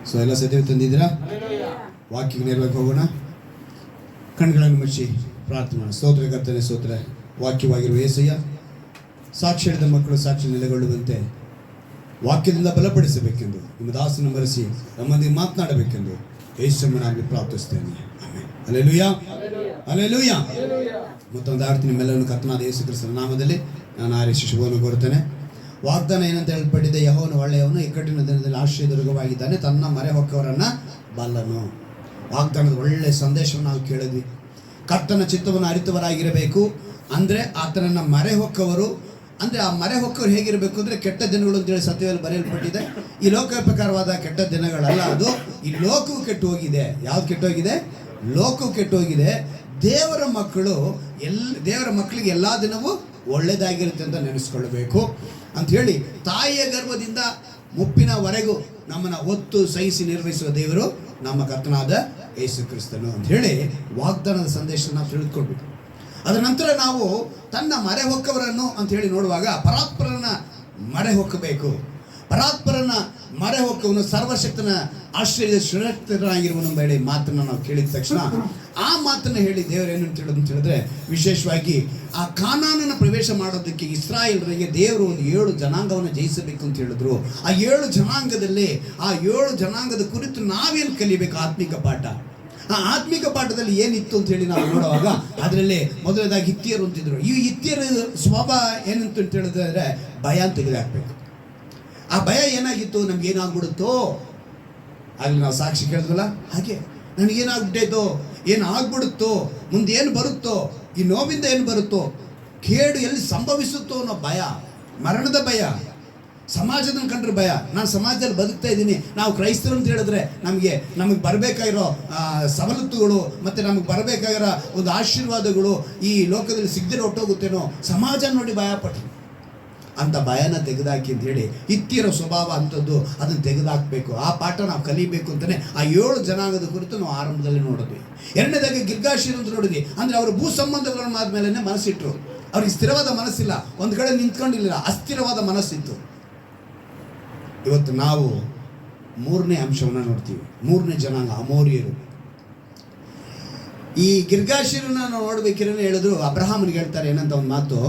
So ಎಲ್ಲ ಸತ್ಯ ತಂದಿದ್ದೀರಾ? ವಾಕ್ಯಕ್ಕೆ ನೇರವಾಗಿ ಹೋಗೋಣ. ಕಣ್ಗಳನ್ನು ಮುಚ್ಚಿ ಪ್ರಾರ್ಥನೆ ಮಾಡೋಣ. ಸ್ತೋತ್ರ ಕರ್ತನೆ, ಸ್ತೋತ್ರ. ವಾಕ್ಯವಾಗಿರುವ యేసయ్య, ಸಾಕ್ಷಿ ಹೇಳಿದ ಮಕ್ಕಳು ಸಾಕ್ಷಿ ನೆಲೆಗೊಳ್ಳುವಂತೆ ವಾಕ್ಯದಿಂದ ಬಲಪಡಿಸಬೇಕೆಂದು ನಿಮ್ಮ ದಾಸನ ಮರೆಸಿ ನಮ್ಮೊಂದಿಗೆ ಮಾತನಾಡಬೇಕೆಂದು ಯೇಸುವಿನ ನಾಮದಲ್ಲಿ ಪ್ರಾರ್ಥಿಸ್ತೇನೆ. ಆಮೆನ್. Hallelujah, hallelujah. ಮತ್ತೊಂದು ಆಡ್ತೀನಿ ನಿಮ್ಮೆಲ್ಲರನ್ನು ಕರ್ತನಾದ ಯೇಸು ಕ್ರಿಸ್ತನ ನಾಮದಲ್ಲಿ ನಾನು ಆರಿಸಿ ಶುಭವನ್ನು ಕೋರುತ್ತೇನೆ. ವಾಗ್ದಾನ ಏನಂತ ಹೇಳಲ್ಪಟ್ಟಿದೆ? ಯೆಹೋವನು ಒಳ್ಳೆಯವನು, ಇಕ್ಕಟ್ಟಿನ ದಿನದಲ್ಲಿ ಆಶ್ರಯದುರ್ಗವಾಗಿದ್ದಾನೆ, ತನ್ನ ಮೊರೆ ಹೊಕ್ಕವರನ್ನು ಬಲ್ಲನು. ವಾಗ್ದಾನದ ಒಳ್ಳೆಯ ಸಂದೇಶವನ್ನು ನಾವು ಕೇಳಿದ್ವಿ. ಕರ್ತನ ಚಿತ್ತವನ್ನು ಅರಿತವರಾಗಿರಬೇಕು ಅಂದರೆ ಆತನನ್ನು ಮೊರೆ ಹೊಕ್ಕವರು ಅಂದರೆ ಆ ಮೊರೆ ಹೊಕ್ಕವರು ಹೇಗಿರಬೇಕು ಅಂದರೆ ಕೆಟ್ಟ ದಿನಗಳು ಅಂತೇಳಿ ಸತ್ಯದಲ್ಲಿ ಬರೆಯಲ್ಪಟ್ಟಿದೆ. ಈ ಲೋಕ ಪ್ರಕಾರವಾದ ಕೆಟ್ಟ ದಿನಗಳಲ್ಲ, ಅದು ಈ ಲೋಕವು ಕೆಟ್ಟು ಹೋಗಿದೆ. ಯಾವ್ದು ಕೆಟ್ಟು ಹೋಗಿದೆ? ಲೋಕವು ಕೆಟ್ಟು ಹೋಗಿದೆ. ದೇವರ ಮಕ್ಕಳಿಗೆ ಎಲ್ಲ ದಿನವೂ ಒಳ್ಳೆಯದಾಗಿರುತ್ತೆ ಅಂತ ನೆನೆಸ್ಕೊಳ್ಬೇಕು ಅಂಥೇಳಿ, ತಾಯಿಯ ಗರ್ಭದಿಂದ ಮುಪ್ಪಿನವರೆಗೂ ನಮ್ಮನ್ನು ಒತ್ತು ಸಹಿಸಿ ನಿರ್ವಹಿಸುವ ದೇವರು ನಮ್ಮ ಕರ್ತನಾದ ಯೇಸು ಕ್ರಿಸ್ತನು ಅಂತ ಹೇಳಿ ವಾಗ್ದಾನದ ಸಂದೇಶ ನಾವು ತಿಳಿದುಕೊಳ್ಬೇಕು. ಅದರ ನಂತರ ನಾವು ತನ್ನ ಮೊರೆ ಹೊಕ್ಕವರನ್ನು ಅಂತ ಹೇಳಿ ನೋಡುವಾಗ ಪರಾತ್ಪರನ ಮೊರೆ ಹೊಕ್ಕಬೇಕು. ಪರಾತ್ಪರನ ಮೊರೆ ಹೊಕ್ಕವನು ಸರ್ವಶಕ್ತನ ಆಶ್ರಯದ ಸುರಕ್ಷಿತನಾಗಿರುವನು ಬೇಡ ಮಾತನ್ನು ನಾವು ಕೇಳಿದ ತಕ್ಷಣ ಆ ಮಾತನ್ನು ಹೇಳಿ ದೇವರು ಏನು ಅಂತ ಹೇಳಿದ್ರೆ, ವಿಶೇಷವಾಗಿ ಆ ಕಾನಾನನ ಪ್ರವೇಶ ಮಾಡೋದಕ್ಕೆ ಇಸ್ರಾಯೇಲರಿಗೆ ದೇವರು ಒಂದು 7 ಜನಾಂಗವನ್ನು ಜಯಿಸಬೇಕು ಅಂತ ಹೇಳಿದ್ರು. ಆ 7 ಜನಾಂಗದಲ್ಲಿ ಆ 7 ಜನಾಂಗದ ಕುರಿತು ನಾವೇನು ಕಲಿಬೇಕು? ಆತ್ಮಿಕ ಪಾಠ. ಆ ಆತ್ಮಿಕ ಪಾಠದಲ್ಲಿ ಏನಿತ್ತು ಅಂತ ಹೇಳಿ ನಾವು ನೋಡುವಾಗ ಅದರಲ್ಲಿ ಮೊದಲನೇದಾಗಿ ಹಿತ್ತಿಯರು ಅಂತಿದ್ರು. ಈ ಹಿತ್ತಿಯರ ಸ್ವಭಾವ ಏನಂತ ಹೇಳಿದ್ರೆ ಭಯ ಅಂತ ತೆಗೆದುಹಾಕಬೇಕು. ಆ ಭಯ ಏನಾಗಿತ್ತು? ನಮ್ಗೆ ಏನಾಗ್ಬಿಡುತ್ತೋ, ಅಲ್ಲಿ ನಾವು ಸಾಕ್ಷಿ ಕೇಳಿದ್ವಲ್ಲ ಹಾಗೆ, ನನಗೇನಾಗ್ಬಿಟ್ಟೈತೋ, ಏನಾಗ್ಬಿಡುತ್ತೋ, ಮುಂದೆ ಏನು ಬರುತ್ತೋ, ಈ ನೋವಿಂದ ಏನು ಬರುತ್ತೋ, ಕೇಡು ಎಲ್ಲಿ ಸಂಭವಿಸುತ್ತೋ ಅನ್ನೋ ಭಯ, ಮರಣದ ಭಯ, ಸಮಾಜದ ಕಂಡ್ರೆ ಭಯ. ನಾನು ಸಮಾಜದಲ್ಲಿ ಬದುಕ್ತಾ ಇದ್ದೀನಿ, ನಾವು ಕ್ರೈಸ್ತರು ಅಂತ ಹೇಳಿದ್ರೆ ನಮಗೆ ಬರಬೇಕಾಗಿರೋ ಸವಲತ್ತುಗಳು ಮತ್ತು ನಮಗೆ ಬರಬೇಕಾಗಿರೋ ಒಂದು ಆಶೀರ್ವಾದಗಳು ಈ ಲೋಕದಲ್ಲಿ ಸಿಗದಿರೋ ಹೊಟ್ಟೋಗುತ್ತೇನೋ, ಸಮಾಜ ನೋಡಿ ಭಯಪಟ್ಟರು. ಅಂಥ ಭಯನ ತೆಗೆದಾಕಿ ಅಂತ ಹೇಳಿ ಹಿತ್ತಿಯರ ಸ್ವಭಾವ ಅಂಥದ್ದು, ಅದನ್ನು ತೆಗೆದಾಕಬೇಕು. ಆ ಪಾಠ ನಾವು ಕಲಿಬೇಕು ಅಂತಲೇ ಆ 7 ಜನಾಂಗದ ಕುರಿತು ನಾವು ಆರಂಭದಲ್ಲಿ ನೋಡಿದ್ವಿ. ಎರಡನೇದಾಗಿ ಗಿರ್ಗಾಷಿಯರು ಅಂತ ನೋಡಿದ್ವಿ. ಅಂದರೆ ಅವರು ಭೂ ಸಂಬಂಧಗಳನ್ನು ಆದಮೇಲೆ ಮನಸ್ಸಿಟ್ರು. ಅವ್ರಿಗೆ ಸ್ಥಿರವಾದ ಮನಸ್ಸಿಲ್ಲ, ಒಂದು ಕಡೆ ನಿಂತ್ಕೊಂಡಿಲ್ಲ, ಅಸ್ಥಿರವಾದ ಮನಸ್ಸಿತ್ತು. ಇವತ್ತು ನಾವು 3ನೇ ಅಂಶವನ್ನು ನೋಡ್ತೀವಿ. 3ನೇ ಜನಾಂಗ ಅಮೋರಿಯರು. ಈ ಗಿರ್ಗಾಷಿಯರನ್ನ ನಾವು ನೋಡ್ಬೇಕಿರೋನೇ ಹೇಳಿದ್ರು. ಅಬ್ರಹಾಮನಿಗೆ ಹೇಳ್ತಾರೆ ಏನಂತ ಒಂದು ಮಾತು,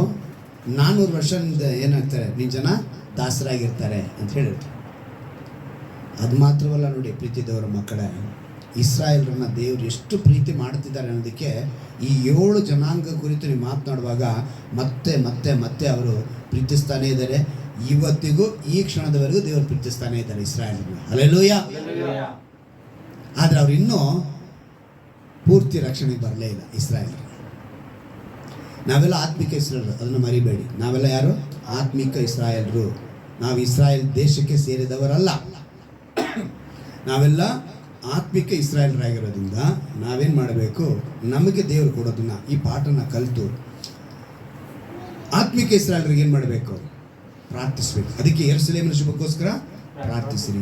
400 ವರ್ಷದಿಂದ ಏನಾಗ್ತಾರೆ, ನಿನ್ನ ಜನ ದಾಸರಾಗಿರ್ತಾರೆ ಅಂತ ಹೇಳಿರ್ತಾರೆ. ಅದು ಮಾತ್ರವಲ್ಲ ನೋಡಿ ಪ್ರೀತಿ ದೇವರ ಮಕ್ಕಳೇ, ಇಸ್ರಾಯೇಲರನ್ನ ದೇವರು ಎಷ್ಟು ಪ್ರೀತಿ ಮಾಡ್ತಿದ್ದಾರೆ ಅನ್ನೋದಕ್ಕೆ ಈ 7 ಜನಾಂಗ ಕುರಿತು ನೀವು ಮಾತನಾಡುವಾಗ ಮತ್ತೆ ಮತ್ತೆ ಮತ್ತೆ ಅವರು ಪ್ರೀತಿಸ್ತಾನೇ ಇದ್ದಾರೆ. ಇವತ್ತಿಗೂ ಈ ಕ್ಷಣದವರೆಗೂ ದೇವರು ಪ್ರೀತಿಸ್ತಾನೆ ಇದ್ದಾರೆ ಇಸ್ರಾಯೇಲರನ್ನ. ಹಲ್ಲೆಲೂಯಾ. ಆದರೆ ಅವ್ರು ಇನ್ನೂ ಪೂರ್ತಿ ರಕ್ಷಣೆಗೆ ಬರಲೇ ಇಲ್ಲ ಇಸ್ರಾಯೇಲರು. ನಾವೆಲ್ಲ ಆತ್ಮಿಕ ಇಸ್ರಾಯೇಲರು, ಅದನ್ನು ಮರಿಬೇಡಿ. ನಾವೆಲ್ಲ ಯಾರು? ಆತ್ಮಿಕ ಇಸ್ರಾಯೇಲರು. ನಾವು ಇಸ್ರಾಯೇಲ್ ದೇಶಕ್ಕೆ ಸೇರಿದವರಲ್ಲ. ನಾವೆಲ್ಲ ಆತ್ಮಿಕ ಇಸ್ರಾಯೇಲರಾಗಿರೋದ್ರಿಂದ ನಾವೇನು ಮಾಡಬೇಕು? ನಮಗೆ ದೇವರು ಕೊಡೋದನ್ನ ಈ ಪಾಠನ ಕಲಿತು ಆತ್ಮಿಕ ಇಸ್ರಾಯೇಲರಿಗೆ ಏನು ಮಾಡಬೇಕು? ಪ್ರಾರ್ಥಿಸಬೇಕು. ಅದಕ್ಕೆ ಯೆರೂಸಲೇಮಿನ ಶುಭಕ್ಕೋಸ್ಕರ ಪ್ರಾರ್ಥಿಸಿರಿ.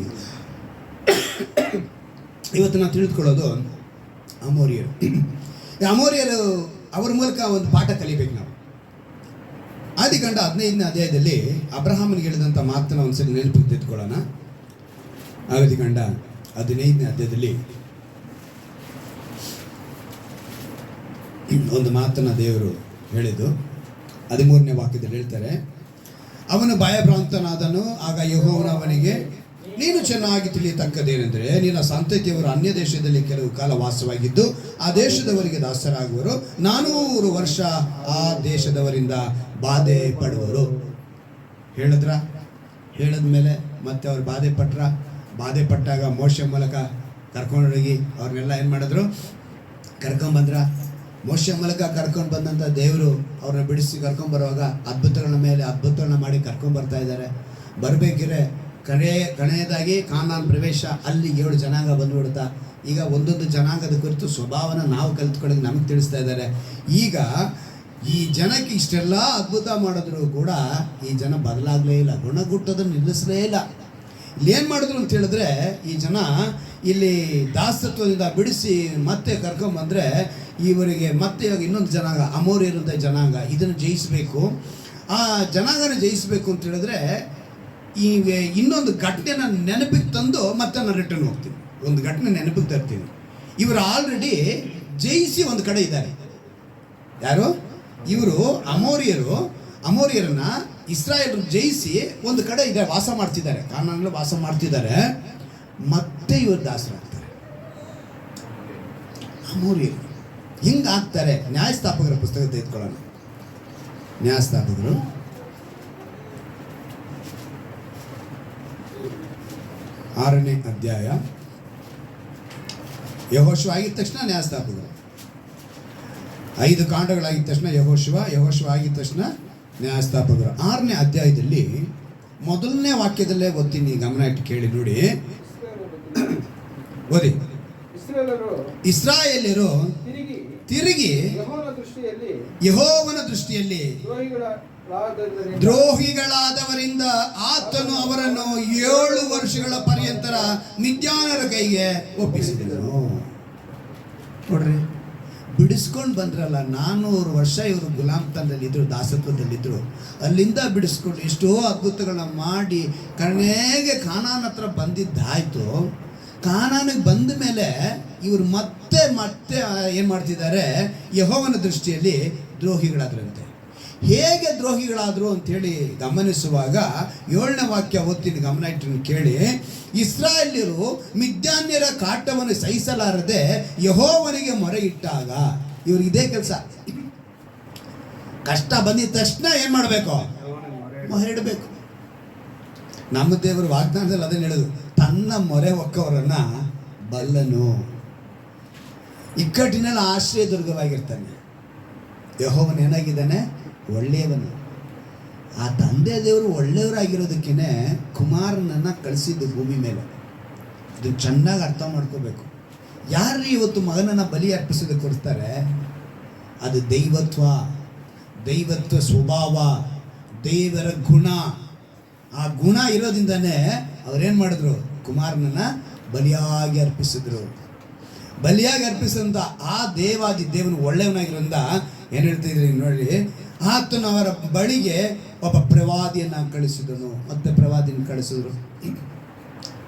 ಇವತ್ತು ನಾವು ತಿಳಿದುಕೊಳ್ಳೋದು ಅಮೋರಿಯರು. ಅಮೋರಿಯರು ಅವರ ಮೂಲಕ ಒಂದು ಪಾಠ ಕಲಿಬೇಕು ನಾವು. ಆದಿಕಾಂಡ 15ನೇ ಅಧ್ಯಾಯದಲ್ಲಿ ಅಬ್ರಹಾಮನಿಗೆ ಹೇಳಿದಂಥ ಮಾತನ್ನು ಒಂದ್ಸರಿ ನೆನಪಿಗೆ ತೆಗೆದುಕೊಳ್ಳೋಣ. ಆದಿಕಾಂಡ 15ನೇ ಅಧ್ಯಾಯದಲ್ಲಿ ಒಂದು ಮಾತನ್ನು ದೇವರು ಹೇಳಿದ್ದು 13ನೇ ವಾಕ್ಯದಲ್ಲಿ ಹೇಳ್ತಾರೆ, ಅವನು ಭಯಭ್ರಾಂತನಾದನು. ಆಗ ಯೆಹೋವನು ಅವನಿಗೆ, ನೀನು ಚೆನ್ನಾಗಿ ತಿಳಿಯತಕ್ಕದೇನೆಂದರೆ ನಿನ್ನ ಸಂತತಿಯವರು ಅನ್ಯ ದೇಶದಲ್ಲಿ ಕೆಲವು ಕಾಲ ವಾಸವಾಗಿದ್ದು ಆ ದೇಶದವರಿಗೆ ದಾಸರಾಗುವರು. 400 ವರ್ಷ ಆ ದೇಶದವರಿಂದ ಬಾಧೆ ಪಡುವರು. ಹೇಳಿದ್ಮೇಲೆ ಮತ್ತೆ ಅವ್ರು ಬಾಧೆ ಪಟ್ಟಾಗ ಮೋಶೆ ಮೂಲಕ ಕರ್ಕೊಂಡೋಗಿ ಅವ್ರನ್ನೆಲ್ಲ ಏನು ಮಾಡಿದ್ರು? ಕರ್ಕೊಂಬಂದ್ರ. ಮೋಶೆ ಮೂಲಕ ಕರ್ಕೊಂಡು ಬಂದಂಥ ದೇವರು ಅವ್ರನ್ನ ಬಿಡಿಸಿ ಕರ್ಕೊಂಬರುವಾಗ ಅದ್ಭುತಗಳನ್ನ ಮೇಲೆ ಅದ್ಭುತಗಳನ್ನ ಮಾಡಿ ಕರ್ಕೊಂಬರ್ತಾ ಇದ್ದಾರೆ. ಬರಬೇಕಿದ್ರೆ ಕಡೆಯದಾಗಿ ಕಾನಾನ್ ಪ್ರವೇಶ, ಅಲ್ಲಿ 7 ಜನಾಂಗ ಬಂದುಬಿಡ್ತಾ. ಈಗ ಒಂದೊಂದು ಜನಾಂಗದ ಕುರಿತು ಸ್ವಭಾವನ ನಾವು ಕಲಿತ್ಕೊಳ್ಳೋದು ನಮಗೆ ತಿಳಿಸ್ತಾ ಇದ್ದಾರೆ. ಈಗ ಈ ಜನಕ್ಕೆ ಇಷ್ಟೆಲ್ಲ ಅದ್ಭುತ ಮಾಡಿದ್ರು ಕೂಡ ಈ ಜನ ಬದಲಾಗಲೇ ಇಲ್ಲ, ಗುಣಗುಟ್ಟೋದನ್ನು ನಿಲ್ಲಿಸಲೇ ಇಲ್ಲ. ಇಲ್ಲೇನು ಮಾಡಿದ್ರು ಅಂತ ಹೇಳಿದ್ರೆ, ಈ ಜನ ಇಲ್ಲಿ ದಾಸತ್ವದಿಂದ ಬಿಡಿಸಿ ಮತ್ತೆ ಕರ್ಕೊಂಬಂದರೆ ಇವರಿಗೆ ಮತ್ತೆ ಇವಾಗ ಇನ್ನೊಂದು ಜನಾಂಗ ಅಮೋರಿಯರಂಥ ಜನಾಂಗ, ಇದನ್ನು ಜಯಿಸಬೇಕು. ಆ ಜನಾಂಗನ ಜಯಿಸಬೇಕು ಅಂತ ಹೇಳಿದ್ರೆ ಈ ಇನ್ನೊಂದು ಘಟನೆನ ನೆನಪಿಗೆ ತಂದು ಮತ್ತೆ ನಾನು ರಿಟರ್ನ್ ಹೋಗ್ತೀನಿ. ಒಂದು ಘಟನೆ ನೆನಪಿಗೆ ತರ್ತೀನಿ. ಇವರು ಆಲ್ರೆಡಿ ಜಯಿಸಿ ಒಂದು ಕಡೆ ಇದ್ದಾರೆ. ಯಾರು? ಇವರು ಅಮೋರಿಯರನ್ನ ಇಸ್ರಾಯೇಲ್ ಜಯಿಸಿ ಒಂದು ಕಡೆ ಇದ್ದಾರೆ, ವಾಸ ಮಾಡ್ತಿದ್ದಾರೆ, ಕಾನಾನಲ್ಲಿ ವಾಸ ಮಾಡ್ತಿದ್ದಾರೆ. ಮತ್ತೆ ಇವರು ದಾಸರಾಗ್ತಾರೆ. ಅಮೋರಿಯರು ಹಿಂಗಾಗ್ತಾರೆ. ನ್ಯಾಯಸ್ಥಾಪಕರ ಪುಸ್ತಕ ತೆಗೆದುಕೊಳ್ಳೋಣ. ನ್ಯಾಯಸ್ಥಾಪಕರು 6ನೇ ಅಧ್ಯಾಯ. ಯೆಹೋಶುವ ಆಗಿದ ತಕ್ಷಣ ನ್ಯಾಯಸ್ಥಾಪಕರು. 5 ಕಾಂಡಗಳಾಗಿದ ತಕ್ಷಣ ಯೆಹೋಶುವ ಆಗಿದ ತಕ್ಷಣ ನ್ಯಾಯಸ್ಥಾಪಕರು. 6ನೇ ಅಧ್ಯಾಯದಲ್ಲಿ ಮೊದಲನೇ ವಾಕ್ಯದಲ್ಲೇ ಓದ್ತೀನಿ, ಗಮನ ಇಟ್ಟು ಕೇಳಿ ನೋಡಿ. ಓದಿ. ಇಸ್ರಾಯೇಲ್ಯರು ತಿರುಗಿ ಯೆಹೋವನ ದೃಷ್ಟಿಯಲ್ಲಿ ದ್ರೋಹಿಗಳಾದವರಿಂದ ಆತನು ಅವರನ್ನು 7 ವರ್ಷಗಳ ಪರ್ಯಂತರ ಮಿದ್ಯಾನರ ಕೈಗೆ ಒಪ್ಪಿಸಿದನು. ನೋಡ್ರಿ, ಬಿಡಿಸ್ಕೊಂಡು ಬಂದ್ರಲ್ಲ, 400 ವರ್ಷ ಇವರು ಗುಲಾಮ್ತನದಲ್ಲಿದ್ದರು, ದಾಸತ್ವದಲ್ಲಿದ್ದರು. ಅಲ್ಲಿಂದ ಬಿಡಿಸ್ಕೊಂಡು ಎಷ್ಟೋ ಅದ್ಭುತಗಳನ್ನ ಮಾಡಿ ಕರ್ಣೆಗೆ ಕಾನಾನ್ ಹತ್ರ ಬಂದಿದ್ದಾಯ್ತು. ಕಾನಾನಿಗೆ ಬಂದ ಮೇಲೆ ಇವರು ಮತ್ತೆ ಏನು ಮಾಡ್ತಿದ್ದಾರೆ? ಯೆಹೋವನ ದೃಷ್ಟಿಯಲ್ಲಿ ದ್ರೋಹಿಗಳಾದ್ರಂತೆ. ಹೇಗೆ ದ್ರೋಹಿಗಳಾದರು ಅಂಥೇಳಿ ಗಮನಿಸುವಾಗ 7ನೇ ವಾಕ್ಯ ಓದ್ತೀನಿ, ಗಮನ ಇಟ್ಟು ಕೇಳಿ. ಇಸ್ರಾಯೇಲ್ಯರು ಮಿದ್ಯಾನ್ಯರ ಕಾಟವನ್ನು ಸಹಿಸಲಾರದೆ ಯೆಹೋವನಿಗೆ ಮೊರೆ ಇಟ್ಟಾಗ, ಇವ್ರಿಗೆ ಇದೇ ಕೆಲಸ. ಕಷ್ಟ ಬಂದಿದ ತಕ್ಷಣ ಏನು ಮಾಡಬೇಕು? ಮೊರೆ ಇಡಬೇಕು. ನಮ್ಮ ದೇವರು ವಾಗ್ದಾನದಲ್ಲಿ ಅದನ್ನು ಹೇಳೋದು, ತನ್ನ ಮೊರೆ ಹೊಕ್ಕವರನ್ನ ಬಲ್ಲನು, ಇಕ್ಕಟ್ಟಿನಲ್ಲಿ ಆಶ್ರಯ ದುರ್ಗವಾಗಿರ್ತಾನೆ. ಯೆಹೋವನು ಏನಾಗಿದ್ದಾನೆ? ಒಳ್ಳೆಯವನು. ಆ ತಂದೆ ದೇವರು ಒಳ್ಳೆಯವರಾಗಿರೋದಕ್ಕೇ ಕುಮಾರನನ್ನು ಕಳಿಸಿದ್ದು ಭೂಮಿ ಮೇಲೆ. ಇದು ಚೆನ್ನಾಗಿ ಅರ್ಥ ಮಾಡ್ಕೋಬೇಕು. ಯಾರು ಇವತ್ತು ಮಗನನ್ನು ಬಲಿ ಅರ್ಪಿಸೋದಕ್ಕೆ ಕೊಡ್ತಾರೆ? ಅದು ದೈವತ್ವ ಸ್ವಭಾವ, ದೇವರ ಗುಣ. ಆ ಗುಣ ಇರೋದ್ರಿಂದನೇ ಅವರೇನು ಮಾಡಿದ್ರು? ಕುಮಾರನನ್ನು ಬಲಿಯಾಗಿ ಅರ್ಪಿಸಿದ್ರು. ಬಲಿಯಾಗಿ ಅರ್ಪಿಸಿದಂಥ ಆ ದೇವನು ಒಳ್ಳೆಯವನಾಗಿರೋದ್ರಿಂದ ಏನು ಹೇಳ್ತಿದ್ರಿ ನೋಡಿ, ಆತನು ಅವರ ಬಳಿಗೆ ಒಬ್ಬ ಪ್ರವಾದಿಯನ್ನು ಕಳಿಸಿದನು. ಮತ್ತೆ ಪ್ರವಾದಿಯನ್ನು ಕಳಿಸಿದ್ರು.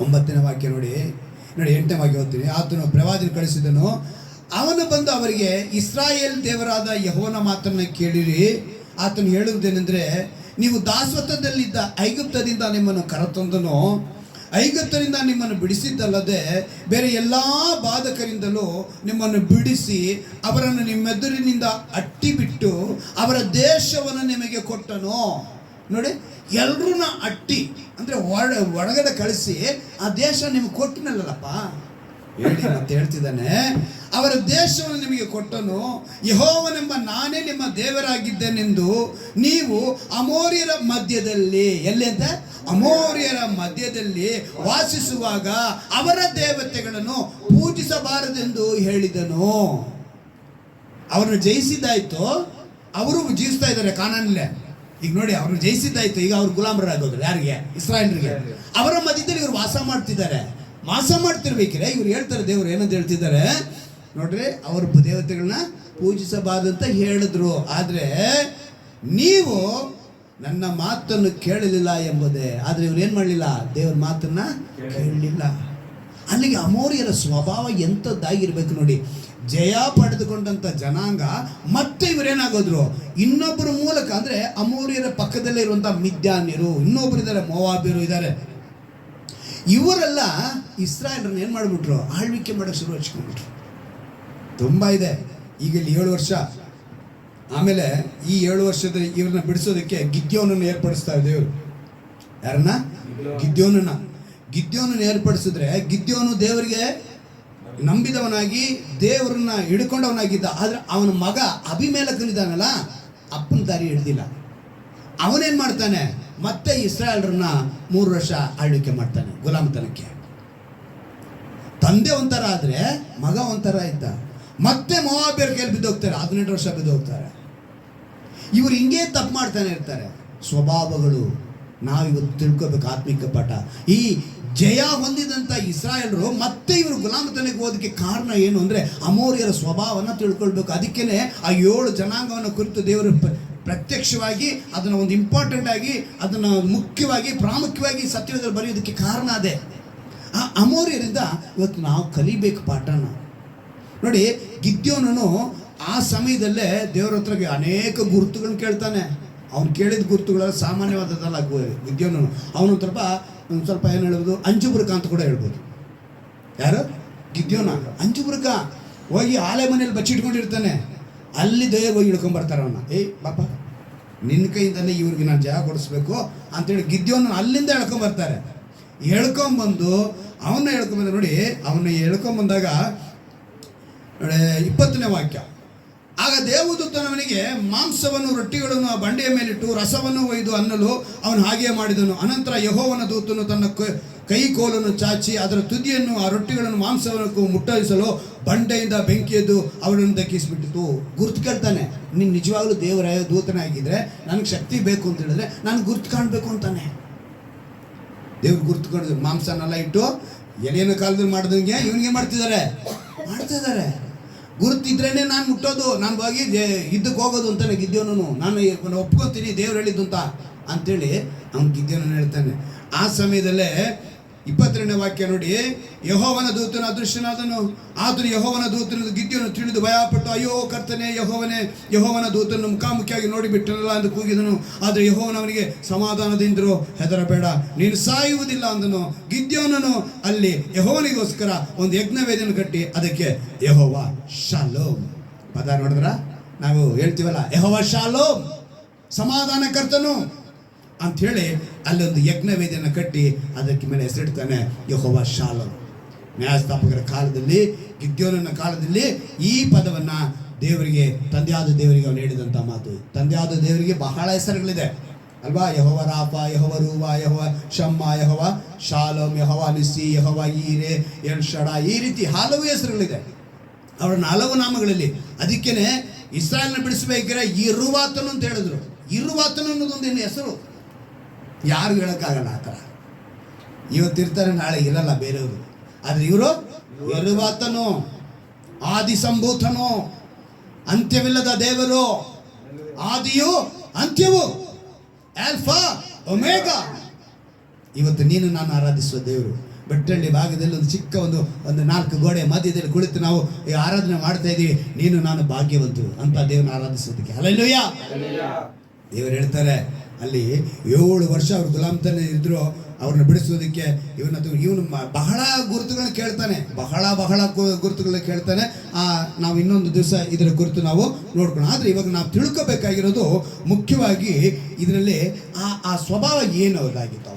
9ನೇ ವಾಕ್ಯ ನೋಡಿ. 8ನೇ ವಾಕ್ಯ ಓದ್ತೀನಿ. ಆತನು ಪ್ರವಾದಿಯನ್ನು ಕಳಿಸಿದನು. ಅವನು ಬಂದು ಅವರಿಗೆ, ಇಸ್ರಾಯೇಲ್ ದೇವರಾದ ಯೆಹೋವನ ಮಾತನ್ನು ಕೇಳಿರಿ. ಆತನು ಹೇಳುವುದೇನೆಂದರೆ, ನೀವು ದಾಸತ್ವದಲ್ಲಿದ್ದ ಐಗುಪ್ತದಿಂದ ನಿಮ್ಮನ್ನು ಕರೆತಂದನು. ಐಗುಪ್ತರಿಂದ ನಿಮ್ಮನ್ನು ಬಿಡಿಸಿದ್ದಲ್ಲದೆ ಬೇರೆ ಎಲ್ಲ ಬಾಧಕರಿಂದಲೂ ನಿಮ್ಮನ್ನು ಬಿಡಿಸಿ ಅವರನ್ನು ನಿಮ್ಮೆದುರಿನಿಂದ ಅಟ್ಟಿಬಿಟ್ಟು ಅವರ ದೇಶವನ್ನು ನಿಮಗೆ ಕೊಟ್ಟನು. ನೋಡಿ, ಎಲ್ಲರನ್ನ ಅಟ್ಟಿ ಅಂದರೆ ಒಳಗಡೆ ಕಳಿಸಿ ಆ ದೇಶ ನಿಮಗೆ ಕೊಟ್ಟನಲ್ಲಪ್ಪ ಹೇಳಿ. ಮತ್ತೆ ಹೇಳ್ತಿದ್ದಾನೆ, ಅವರ ದೇಶವನ್ನು ನಿಮಗೆ ಕೊಟ್ಟನು. ಯೆಹೋವನೆಂಬ ನಾನೇ ನಿಮ್ಮ ದೇವರಾಗಿದ್ದೇನೆಂದು ನೀವು ಅಮೋರಿಯರ ಮಧ್ಯದಲ್ಲಿ, ಎಲ್ಲಿ ಅಂತ? ಅಮೋರಿಯರ ಮಧ್ಯದಲ್ಲಿ ವಾಸಿಸುವಾಗ ಅವರ ದೇವತೆಗಳನ್ನು ಪೂಜಿಸಬಾರದೆಂದು ಹೇಳಿದನು. ಅವರನ್ನು ಜಯಿಸಿದ್ದಾಯ್ತು, ಅವರು ಜೀವಿಸ್ತಾ ಇದ್ದಾರೆ ಕಾನಾನಲ್ಲೇ. ಈಗ ನೋಡಿ, ಅವ್ರನ್ನ ಜಯಿಸಿದ್ದಾಯ್ತು, ಈಗ ಅವ್ರು ಗುಲಾಮರಾಗೋದ್ರು. ಯಾರಿಗೆ? ಇಸ್ರಾಯೇಲ್ರಿಗೆ. ಅವರ ಮಧ್ಯದಲ್ಲಿ ಇವರು ವಾಸ ಮಾಡ್ತಿದ್ದಾರೆ. ವಾಸ ಮಾಡ್ತಿರ್ಬೇಕ್ರೆ ಇವ್ರು ಹೇಳ್ತಾರೆ, ದೇವರು ಏನಂತ ಹೇಳ್ತಿದ್ದಾರೆ ನೋಡ್ರಿ, ಅವ್ರ ದೇವತೆಗಳನ್ನ ಪೂಜಿಸಬಾರ್ದಂತ ಹೇಳಿದ್ರು. ಆದರೆ ನೀವು ನನ್ನ ಮಾತನ್ನು ಕೇಳಲಿಲ್ಲ ಎಂಬುದೇ. ಆದರೆ ಇವ್ರು ಏನು ಮಾಡಲಿಲ್ಲ? ದೇವ್ರ ಮಾತನ್ನ ಕೇಳಲಿಲ್ಲ. ಅಲ್ಲಿಗೆ ಅಮೋರಿಯರ ಸ್ವಭಾವ ಎಂಥದ್ದಾಗಿರ್ಬೇಕು ನೋಡಿ. ಜಯ ಪಡೆದುಕೊಂಡಂಥ ಜನಾಂಗ ಮತ್ತೆ ಇವರೇನಾಗೋದ್ರು? ಇನ್ನೊಬ್ಬರ ಮೂಲಕ, ಅಂದರೆ ಅಮೋರಿಯರ ಪಕ್ಕದಲ್ಲೇ ಇರುವಂಥ ಮಿದ್ಯಾನ್ಯರು, ಇನ್ನೊಬ್ಬರು ಇದ್ದಾರೆ, ಮೋವಾಬ್ಯರು ಇದ್ದಾರೆ. ಇವರೆಲ್ಲ ಇಸ್ರಾಯೇಲರನ್ನ ಏನು ಮಾಡಿಬಿಟ್ರು? ಆಳ್ವಿಕೆ ಮಾಡೋಕ್ಕೆ ಶುರು ಹಚ್ಕೊಂಡ್ಬಿಟ್ರು. ತುಂಬ ಇದೆ. ಈಗ ಇಲ್ಲಿ 7 ವರ್ಷ, ಆಮೇಲೆ ಈ 7 ವರ್ಷದಲ್ಲಿ ಇವ್ರನ್ನ ಬಿಡಿಸೋದಕ್ಕೆ ಗಿದ್ಯೋನನ್ನು ಏರ್ಪಡಿಸ್ತಾರೆ ದೇವರು. ಯಾರನ್ನ? ಗಿದ್ಯೋನನ್ನು ಏರ್ಪಡಿಸಿದ್ರೆ ಗಿದ್ಯೋನು ದೇವರಿಗೆ ನಂಬಿದವನಾಗಿ ದೇವರನ್ನ ಹಿಡ್ಕೊಂಡವನಾಗಿದ್ದ. ಆದರೆ ಅವನ ಮಗ ಅಭಿಮೇಲಕನಿದ್ದಾನಲ್ಲ, ಅಪ್ಪನ ದಾರಿ ಹಿಡ್ದಿಲ್ಲ. ಅವನೇನು ಮಾಡ್ತಾನೆ? ಮತ್ತೆ ಇಸ್ರಾಯೇಲರನ್ನ 3 ವರ್ಷ ಆಳ್ವಿಕೆ ಮಾಡ್ತಾನೆ ಗುಲಾಮತನಕ್ಕೆ. ತಂದೆ ಒಂಥರ ಆದರೆ ಮಗ ಒಂಥರ ಇದ್ದ. ಮತ್ತೆ ಮೋವಾಬ್ಯರ ಕೈಯಲ್ಲಿ ಬಿದ್ದೋಗ್ತಾರೆ, 18 ವರ್ಷ ಬಿದ್ದೋಗ್ತಾರೆ. ಇವರು ಹಿಂಗೇ ತಪ್ಪು ಮಾಡ್ತಾನೆ ಇರ್ತಾರೆ. ಸ್ವಭಾವಗಳು ನಾವಿವತ್ತು ತಿಳ್ಕೋಬೇಕು. ಆತ್ಮಿಕ ಪಾಠ. ಈ ಜಯ ಹೊಂದಿದಂಥ ಇಸ್ರಾಯೇಲರು ಮತ್ತೆ ಇವರು ಗುಲಾಮತನಕ್ಕೆ ಹೋದಕ್ಕೆ ಕಾರಣ ಏನು ಅಂದರೆ ಅಮೋರಿಯರ ಸ್ವಭಾವವನ್ನು ತಿಳ್ಕೊಳ್ಬೇಕು. ಅದಕ್ಕೇ ಆ 7 ಜನಾಂಗವನ್ನು ಕುರಿತು ದೇವರು ಪ್ರತ್ಯಕ್ಷವಾಗಿ ಅದನ್ನು ಒಂದು ಇಂಪಾರ್ಟೆಂಟ್ ಆಗಿ ಅದನ್ನು ಮುಖ್ಯವಾಗಿ ಪ್ರಾಮುಖ್ಯವಾಗಿ ಸತ್ಯವೇದದಲ್ಲಿ ಬರೆಯೋದಕ್ಕೆ ಕಾರಣ ಅದೇ. ಆ ಅಮೋರಿಯರಿಂದ ಇವತ್ತು ನಾವು ಕಲಿಬೇಕು ಪಾಠನ. ನೋಡಿ, ಗಿದ್ಯೋನನು ಆ ಸಮಯದಲ್ಲೇ ದೇವರ ಹತ್ರ ಅನೇಕ ಗುರುತುಗಳನ್ನ ಕೇಳ್ತಾನೆ. ಅವ್ನು ಕೇಳಿದ ಗುರುತುಗಳೆಲ್ಲ ಸಾಮಾನ್ಯವಾದದ್ದಲ್ಲ. ಗಿದ್ಯೋನನು ಅವನು ಸ್ವಲ್ಪ ಏನು ಹೇಳ್ಬೋದು, ಅಂಜುಬುರ್ಕ ಅಂತ ಕೂಡ ಹೇಳ್ಬೋದು. ಯಾರು? ಗಿದ್ಯೋನ. ಅಂಜುಬುರ್ಕ ಹೋಗಿ ಆಲೆ ಮನೇಲಿ ಬಚ್ಚಿಟ್ಕೊಂಡಿರ್ತಾನೆ. ಅಲ್ಲಿ ದೇವ್ರು ಹೋಗಿ ಹಿಡ್ಕೊಂಬರ್ತಾರೆ ಅವನ್ನ. ಬಾಪ, ನಿನ್ನ ಕೈಯಿಂದಲೇ ಇವ್ರಿಗೆ ನಾನು ಜಾಗ ಕೊಡಿಸ್ಬೇಕು ಅಂತೇಳಿ ಗಿದ್ಯೋನ ಅಲ್ಲಿಂದ ಹೇಳ್ಕೊಂಬರ್ತಾರೆ. ಹೇಳ್ಕೊಂಬಂದು ಅವನ್ನ ಹೇಳ್ಕೊಂಬಂದ. ನೋಡಿ, ಅವನ್ನ ಹೇಳ್ಕೊಂಬಂದಾಗ 20ನೇ ವಾಕ್ಯ, ಆಗ ದೇವದೂತನವನಿಗೆ ಮಾಂಸವನ್ನು ರೊಟ್ಟಿಗಳನ್ನು ಆ ಬಂಡೆಯ ಮೇಲಿಟ್ಟು ರಸವನ್ನು ಒಯ್ದು ಅನ್ನಲು ಅವನು ಹಾಗೆಯೇ ಮಾಡಿದನು. ಅನಂತರ ಯೆಹೋವನ ದೂತನು ತನ್ನ ಕೈ ಕೋಲನ್ನು ಚಾಚಿ ಅದರ ತುದಿಯನ್ನು ಆ ರೊಟ್ಟಿಗಳನ್ನು ಮಾಂಸವನ್ನು ಮುಟ್ಟರಿಸಲು ಬಂಡೆಯಿಂದ ಬೆಂಕಿಯದ್ದು ಅವಳನ್ನು ದಕ್ಕಿಸಿಬಿಟ್ಟಿತು. ಗುರ್ತು ಕೇಳ್ತಾನೆ, ನೀನು ನಿಜವಾಗ್ಲೂ ದೇವರ ದೂತನಾಗಿದ್ದರೆ ನನಗೆ ಶಕ್ತಿ ಬೇಕು ಅಂತ ಹೇಳಿದ್ರೆ ನಾನು ಗುರ್ತು ಕಾಣಬೇಕು ಅಂತಾನೆ. ದೇವ್ರು ಗುರ್ತು ಕಾಣಿದ್ರು. ಮಾಂಸನೆಲ್ಲ ಇಟ್ಟು ಎಳೆಯನ ಕಾಲದಲ್ಲಿ ಮಾಡ್ದಂಗೆ ಇವನಿಗೆ ಮಾಡ್ತಾ ಇದ್ದಾರೆ. ಗುರುತಿದ್ರೇನೆ ನಾನು ಮುಟ್ಟೋದು, ನಾನು ಹೋಗಿ ಯುದ್ಧಕ್ಕೆ ಹೋಗೋದು ಅಂತಾನೆ ಗಿದ್ಯೋನು. ನಾನು ಒಪ್ಕೊತೀನಿ ದೇವ್ರು ಹೇಳಿದ್ದು ಅಂತೇಳಿ ಅವ್ನು ಗಿದ್ಯೋನು ಹೇಳ್ತಾನೆ. ಆ ಸಮಯದಲ್ಲೇ 22ನೇ ವಾಕ್ಯ ನೋಡಿ, ಯೆಹೋವನ ದೂತನು ಅದೃಶ್ಯನಾದನು. ಆದರೂ ಯೆಹೋವನ ದೂತನ ಗಿದ್ಯೋನು ತಿಳಿದು ಭಯಪಟ್ಟು, ಅಯ್ಯೋ ಕರ್ತನೇ, ಯೆಹೋವನ ದೂತನನ್ನು ಮುಖಾಮುಖಿಯಾಗಿ ನೋಡಿಬಿಟ್ಟನಲ್ಲ ಎಂದು ಕೂಗಿದನು. ಆದರೆ ಯೆಹೋವನವನಿಗೆ ಸಮಾಧಾನದಿಂದರು, ಹೆದರಬೇಡ, ನೀನು ಸಾಯುವುದಿಲ್ಲ ಅಂದನು. ಗಿದ್ಯೋನನು ಅಲ್ಲಿ ಯೆಹೋವನಿಗೋಸ್ಕರ ಒಂದು ಯಜ್ಞವೇದಿಯನ್ನು ಕಟ್ಟಿ ಅದಕ್ಕೆ ಯೆಹೋವ ಶಾಲೋಮ್ ಪದ ನೋಡಿದ್ರ, ನಾವು ಹೇಳ್ತೀವಲ್ಲ ಯೆಹೋವ ಶಾಲೋಮ್, ಸಮಾಧಾನ ಕರ್ತನು ಅಂಥೇಳಿ ಅಲ್ಲೊಂದು ಯಜ್ಞವೇದಿಯನ್ನು ಕಟ್ಟಿ ಅದಕ್ಕೆ ಮೇಲೆ ಹೆಸರಿಡ್ತಾನೆ ಯೆಹೋವ ಶಾಲೋಮ್. ನ್ಯಾಯಸ್ಥಾಪಕರ ಕಾಲದಲ್ಲಿ, ಗಿದ್ಯೋನನ ಕಾಲದಲ್ಲಿ ಈ ಪದವನ್ನು ದೇವರಿಗೆ, ತಂದೆಯಾದ ದೇವರಿಗೆ ಅವನು ಹೇಳಿದಂಥ ಮಾತು. ತಂದೆಯಾದ ದೇವರಿಗೆ ಬಹಳ ಹೆಸರುಗಳಿದೆ ಅಲ್ವಾ? ಯೆಹೋವ ರಾಫ, ಯೆಹೋವ ರೂವ, ಯೆಹೋವ ಶಮ್ಮ, ಯೆಹೋವ ಶಾಲೋಮ್, ಯೆಹೋವ ನಿಸ್ಸಿ, ಯೆಹೋವ ಈರೆ, ಎಲ್ ಶಡ, ಈ ರೀತಿ ಹಲವು ಹೆಸರುಗಳಿದೆ ಅವರನ್ನ ಹಲವು ನಾಮಗಳಲ್ಲಿ. ಅದಕ್ಕೇನೆ ಇಸ್ರಾಯೇಲ್ನ ಬಿಡಿಸಬೇಕಾದ್ರೆ ಇರುವಾತನು ಅಂತ ಹೇಳಿದ್ರು. ಇರುವಾತನು ಅನ್ನೋದೊಂದು ಹೆಸರು, ಯಾರು ಹೇಳೋಕ್ಕಾಗಲ್ಲ ಆ ಥರ. ಇವತ್ತಿರ್ತಾರೆ, ನಾಳೆ ಇರಲ್ಲ ಬೇರೆಯವರು. ಆದರೆ ಇವರು ಇರುವಾತನು, ಆದಿ ಸಂಭೂತನು, ಅಂತ್ಯವಿಲ್ಲದ ದೇವರು, ಆದಿಯು ಅಂತ್ಯವು, ಆಲ್ಫಾ ಒಮೇಗಾ. ಇವತ್ತು ನೀನು ನಾನು ಆರಾಧಿಸುವ ದೇವರು. ಬೆಟ್ಟಳ್ಳಿ ಭಾಗದಲ್ಲಿ ಒಂದು ಚಿಕ್ಕ ಒಂದು 4 ಗೋಡೆ ಮಧ್ಯದಲ್ಲಿ ಕುಳಿತು ನಾವು ಈ ಆರಾಧನೆ ಮಾಡ್ತಾ ಇದ್ದೀವಿ. ನೀನು ನಾನು ಭಾಗ್ಯವಂತರು ಅಂತ ದೇವರನ್ನ ಆರಾಧಿಸೋದಕ್ಕೆ. ಹಲ್ಲೆಲೂಯಾ. ದೇವರು ಹೇಳ್ತಾರೆ, ಅಲ್ಲಿ 7 ವರ್ಷ ಅವ್ರು ಗುಲಾಮತನ ಇದ್ರು, ಅವ್ರನ್ನ ಬಿಡಿಸೋದಕ್ಕೆ ಇವನು ಬಹಳ ಗುರುತುಗಳನ್ನ ಕೇಳ್ತಾನೆ, ಬಹಳ ಗುರುತುಗಳನ್ನ ಕೇಳ್ತಾನೆ. ನಾವು ಇನ್ನೊಂದು ದಿವಸ ಇದರ ಕುರಿತು ನಾವು ನೋಡ್ಕೊಳ್ಳೋಣ. ಆದರೆ ಇವಾಗ ನಾವು ತಿಳ್ಕೊಬೇಕಾಗಿರೋದು ಮುಖ್ಯವಾಗಿ ಇದರಲ್ಲಿ ಆ ಸ್ವಭಾವ ಏನು ಅವ್ರದ್ದಾಗಿತ್ತು.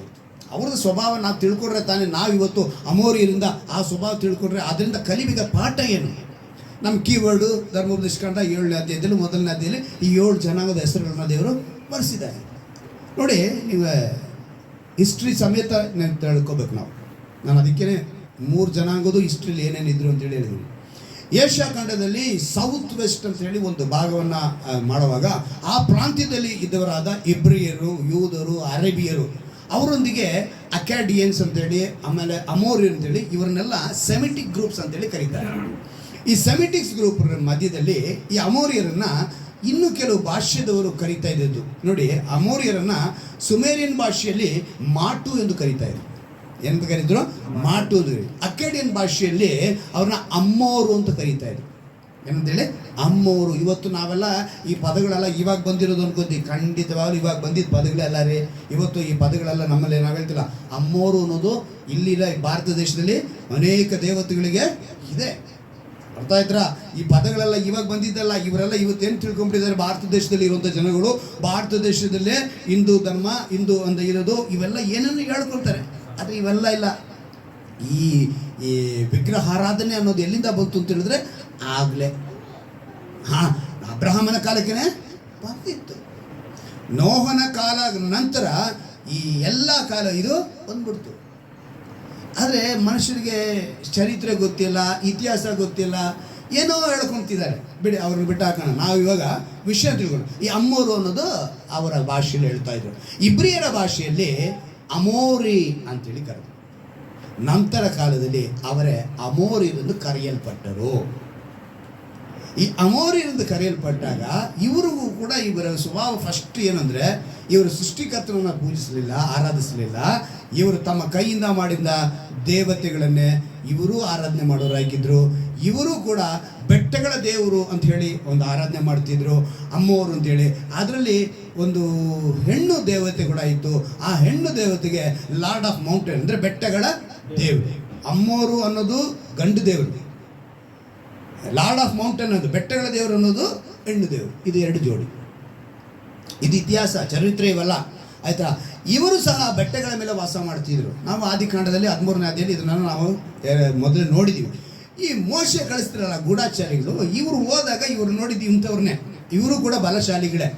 ಅವ್ರದ್ದು ಸ್ವಭಾವ ನಾವು ತಿಳ್ಕೊಂಡ್ರೆ ತಾನೇ ನಾವಿವತ್ತು ಅಮೋರಿಯರಿಂದ ಆ ಸ್ವಭಾವ ತಿಳ್ಕೊಂಡ್ರೆ ಅದರಿಂದ ಕಲಿಬೇಕಾದ ಪಾಠ ಏನು. ನಮ್ಮ ಕೀವರ್ಡು ಧರ್ಮೋಪದೇಶಕಾಂಡ 7ನೇ ಅಧ್ಯಾಯದಲ್ಲಿ 1ನೇ ಅಧ್ಯಾಯದಲ್ಲಿ ಈ 7 ಜನಾಂಗದ ಹೆಸರುಗಳನ್ನ ದೇವರು ಬರೆಸಿದ್ದಾರೆ. ನೋಡಿ, ನೀವು ಹಿಸ್ಟ್ರಿ ಸಮೇತ ತಿಳ್ಕೊಬೇಕು ನಾವು. ನಾನು ಅದಕ್ಕೇ 3 ಜನಾಂಗದ ಹಿಸ್ಟ್ರಿಲಿ ಏನೇನಿದ್ರು ಅಂತೇಳಿ ಹೇಳಿದ್ದೀನಿ. ಏಷ್ಯಾ ಖಂಡದಲ್ಲಿ ಸೌತ್ ವೆಸ್ಟ್ ಅಂತ ಹೇಳಿ ಒಂದು ಭಾಗವನ್ನು ಮಾಡುವಾಗ ಆ ಪ್ರಾಂತ್ಯದಲ್ಲಿ ಇದ್ದವರಾದ ಇಬ್ರಿಯರು, ಯೂದರು, ಅರೇಬಿಯರು, ಅವರೊಂದಿಗೆ ಅಕ್ಯಾಡಿಯನ್ಸ್ ಅಂತೇಳಿ, ಆಮೇಲೆ ಅಮೋರಿಯರ್ ಅಂತೇಳಿ, ಇವರನ್ನೆಲ್ಲ ಸೆಮಿಟಿಕ್ ಗ್ರೂಪ್ಸ್ ಅಂತೇಳಿ ಕರೀತಾರೆ. ಈ ಸೆಮಿಟಿಕ್ಸ್ ಗ್ರೂಪ್ ಮಧ್ಯದಲ್ಲಿ ಈ ಅಮೋರಿಯರನ್ನ ಇನ್ನೂ ಕೆಲವು ಭಾಷೆದವರು ಕರೀತಾ ಇದ್ದದ್ದು. ನೋಡಿ, ಅಮೋರಿಯರನ್ನ ಸುಮೇರಿಯನ್ ಭಾಷೆಯಲ್ಲಿ ಮಾಟು ಎಂದು ಕರೀತಾ ಇದ್ರು. ಏನಂತ ಕರೀದ್ರು? ಮಾಟು. ಅಕ್ಯಾಡಿಯನ್ ಭಾಷೆಯಲ್ಲಿ ಅವ್ರನ್ನ ಅಮ್ಮೋರು ಅಂತ ಕರೀತಾ ಇದ್ರು. ಏನಂತೇಳಿ? ಅಮ್ಮೋರು. ಇವತ್ತು ನಾವೆಲ್ಲ ಈ ಪದಗಳೆಲ್ಲ ಇವಾಗ ಬಂದಿರೋದು ಅನ್ಕೋತೀವಿ. ಖಂಡಿತವಾಗ್ಲೂ ಇವಾಗ ಬಂದಿದ್ದ ಪದಗಳೆಲ್ಲ ರೀ. ಇವತ್ತು ಈ ಪದಗಳೆಲ್ಲ ನಮ್ಮಲ್ಲಿ ನಾವು ಹೇಳ್ತಿಲ್ಲ. ಅಮ್ಮೋರು ಅನ್ನೋದು ಇಲ್ಲಿಲ್ಲ, ಭಾರತ ದೇಶದಲ್ಲಿ ಅನೇಕ ದೇವತೆಗಳಿಗೆ ಇದೆ. ಅರ್ಥ ಆಯ್ತಾ? ಈ ಪದಗಳೆಲ್ಲ ಇವಾಗ ಬಂದಿದ್ದಲ್ಲ. ಇವರೆಲ್ಲ ಇವತ್ತೇನು ತಿಳ್ಕೊಂಡ್ಬಿಟ್ಟಿದ್ದಾರೆ, ಭಾರತ ದೇಶದಲ್ಲಿ ಇರುವಂಥ ಜನಗಳು ಭಾರತ ದೇಶದಲ್ಲೇ ಹಿಂದೂ ಧರ್ಮ, ಹಿಂದೂ ಅಂತ ಇರೋದು, ಇವೆಲ್ಲ ಏನನ್ನು ಹೇಳ್ಕೊಳ್ತಾರೆ. ಆದರೆ ಇವೆಲ್ಲ ಇಲ್ಲ. ಈ ವಿಗ್ರಹ ಆರಾಧನೆ ಅನ್ನೋದು ಎಲ್ಲಿಂದ ಬಂತು ಅಂತ ಹೇಳಿದ್ರೆ ಆಗಲೇ ಅಬ್ರಹಾಮನ ಕಾಲಕ್ಕೆ ಬಂದಿತ್ತು. ನೋಹನ ಕಾಲ ನಂತರ ಈ ಎಲ್ಲ ಕಾಲ ಇದು ಬಂದ್ಬಿಡ್ತು. ಆದರೆ ಮನುಷ್ಯರಿಗೆ ಚರಿತ್ರೆ ಗೊತ್ತಿಲ್ಲ, ಇತಿಹಾಸ ಗೊತ್ತಿಲ್ಲ, ಏನೋ ಹೇಳ್ಕೊತಿದ್ದಾರೆ. ಬಿಡಿ, ಅವ್ರನ್ನ ಬಿಟ್ಟು ಹಾಕೋಣ. ನಾವು ಇವಾಗ ವಿಷಯ ತಿಳ್ಕೊಂಡು, ಈ ಅಮ್ಮೋರು ಅನ್ನೋದು ಅವರ ಭಾಷೆಯಲ್ಲಿ ಹೇಳ್ತಾ ಇದ್ರು. ಇಬ್ರಿಯರ ಭಾಷೆಯಲ್ಲಿ ಅಮೋರಿ ಅಂತೇಳಿ ಕರೆದು, ನಂತರ ಕಾಲದಲ್ಲಿ ಅವರೇ ಅಮೋರಿ ಎಂದು ಕರೆಯಲ್ಪಟ್ಟರು. ಈ ಅಮೋರಿಯರಿಂದ ಕರೆಯಲ್ಪಟ್ಟಾಗ ಇವರಿಗೂ ಕೂಡ ಇವರ ಸ್ವಭಾವ ಫಸ್ಟ್ ಏನಂದರೆ, ಇವರು ಸೃಷ್ಟಿಕರ್ತನನ್ನು ಪೂಜಿಸಲಿಲ್ಲ, ಆರಾಧಿಸಲಿಲ್ಲ. ಇವರು ತಮ್ಮ ಕೈಯಿಂದ ಮಾಡಿದ ದೇವತೆಗಳನ್ನೇ ಇವರು ಆರಾಧನೆ ಮಾಡೋರಾಗಿದ್ದರು. ಇವರು ಕೂಡ ಬೆಟ್ಟಗಳ ದೇವರು ಅಂತ ಹೇಳಿ ಒಂದು ಆರಾಧನೆ ಮಾಡ್ತಿದ್ರು, ಅಮ್ಮೋರು ಅಂತೇಳಿ. ಅದರಲ್ಲಿ ಒಂದು ಹೆಣ್ಣು ದೇವತೆ ಕೂಡ ಇತ್ತು. ಆ ಹೆಣ್ಣು ದೇವತೆಗೆ ಲಾರ್ಡ್ ಆಫ್ ಮೌಂಟೇನ್ ಅಂದರೆ ಬೆಟ್ಟಗಳ ದೇವರು. ಅಮ್ಮೋರು ಅನ್ನೋದು ಗಂಡು ದೇವರು, ಲಾರ್ಡ್ ಆಫ್ ಮೌಂಟೇನ್ ಅನ್ನೋದು ಬೆಟ್ಟಗಳ ದೇವರು ಅನ್ನೋದು ಹೆಣ್ಣು ದೇವರು. ಇದು ಎರಡು ಜೋಡಿ. ಇದು ಇತಿಹಾಸ, ಚರಿತ್ರೆ ಇವೆಲ್ಲ ಆಯ್ತಾ. ಇವರು ಸಹ ಬೆಟ್ಟಗಳ ಮೇಲೆ ವಾಸ ಮಾಡ್ತಿದ್ರು. ನಾವು ಆದಿಕಾಂಡದಲ್ಲಿ 13ನೇ ಅಧ್ಯಾಯದಲ್ಲಿ ಇದನ್ನು ನಾವು ಮೊದಲು ನೋಡಿದ್ದೀವಿ. ಈ ಮೋಶೆ ಕಳಿಸ್ತಿರಲ್ಲ ಗೂಢಾಚಾರಿಗಳು, ಇವರು ಹೋದಾಗ ಇವರು ನೋಡಿದ್ವಿ ಇಂಥವ್ರನ್ನೇ. ಇವರು ಕೂಡ ಬಲಶಾಲಿಗಳೇ,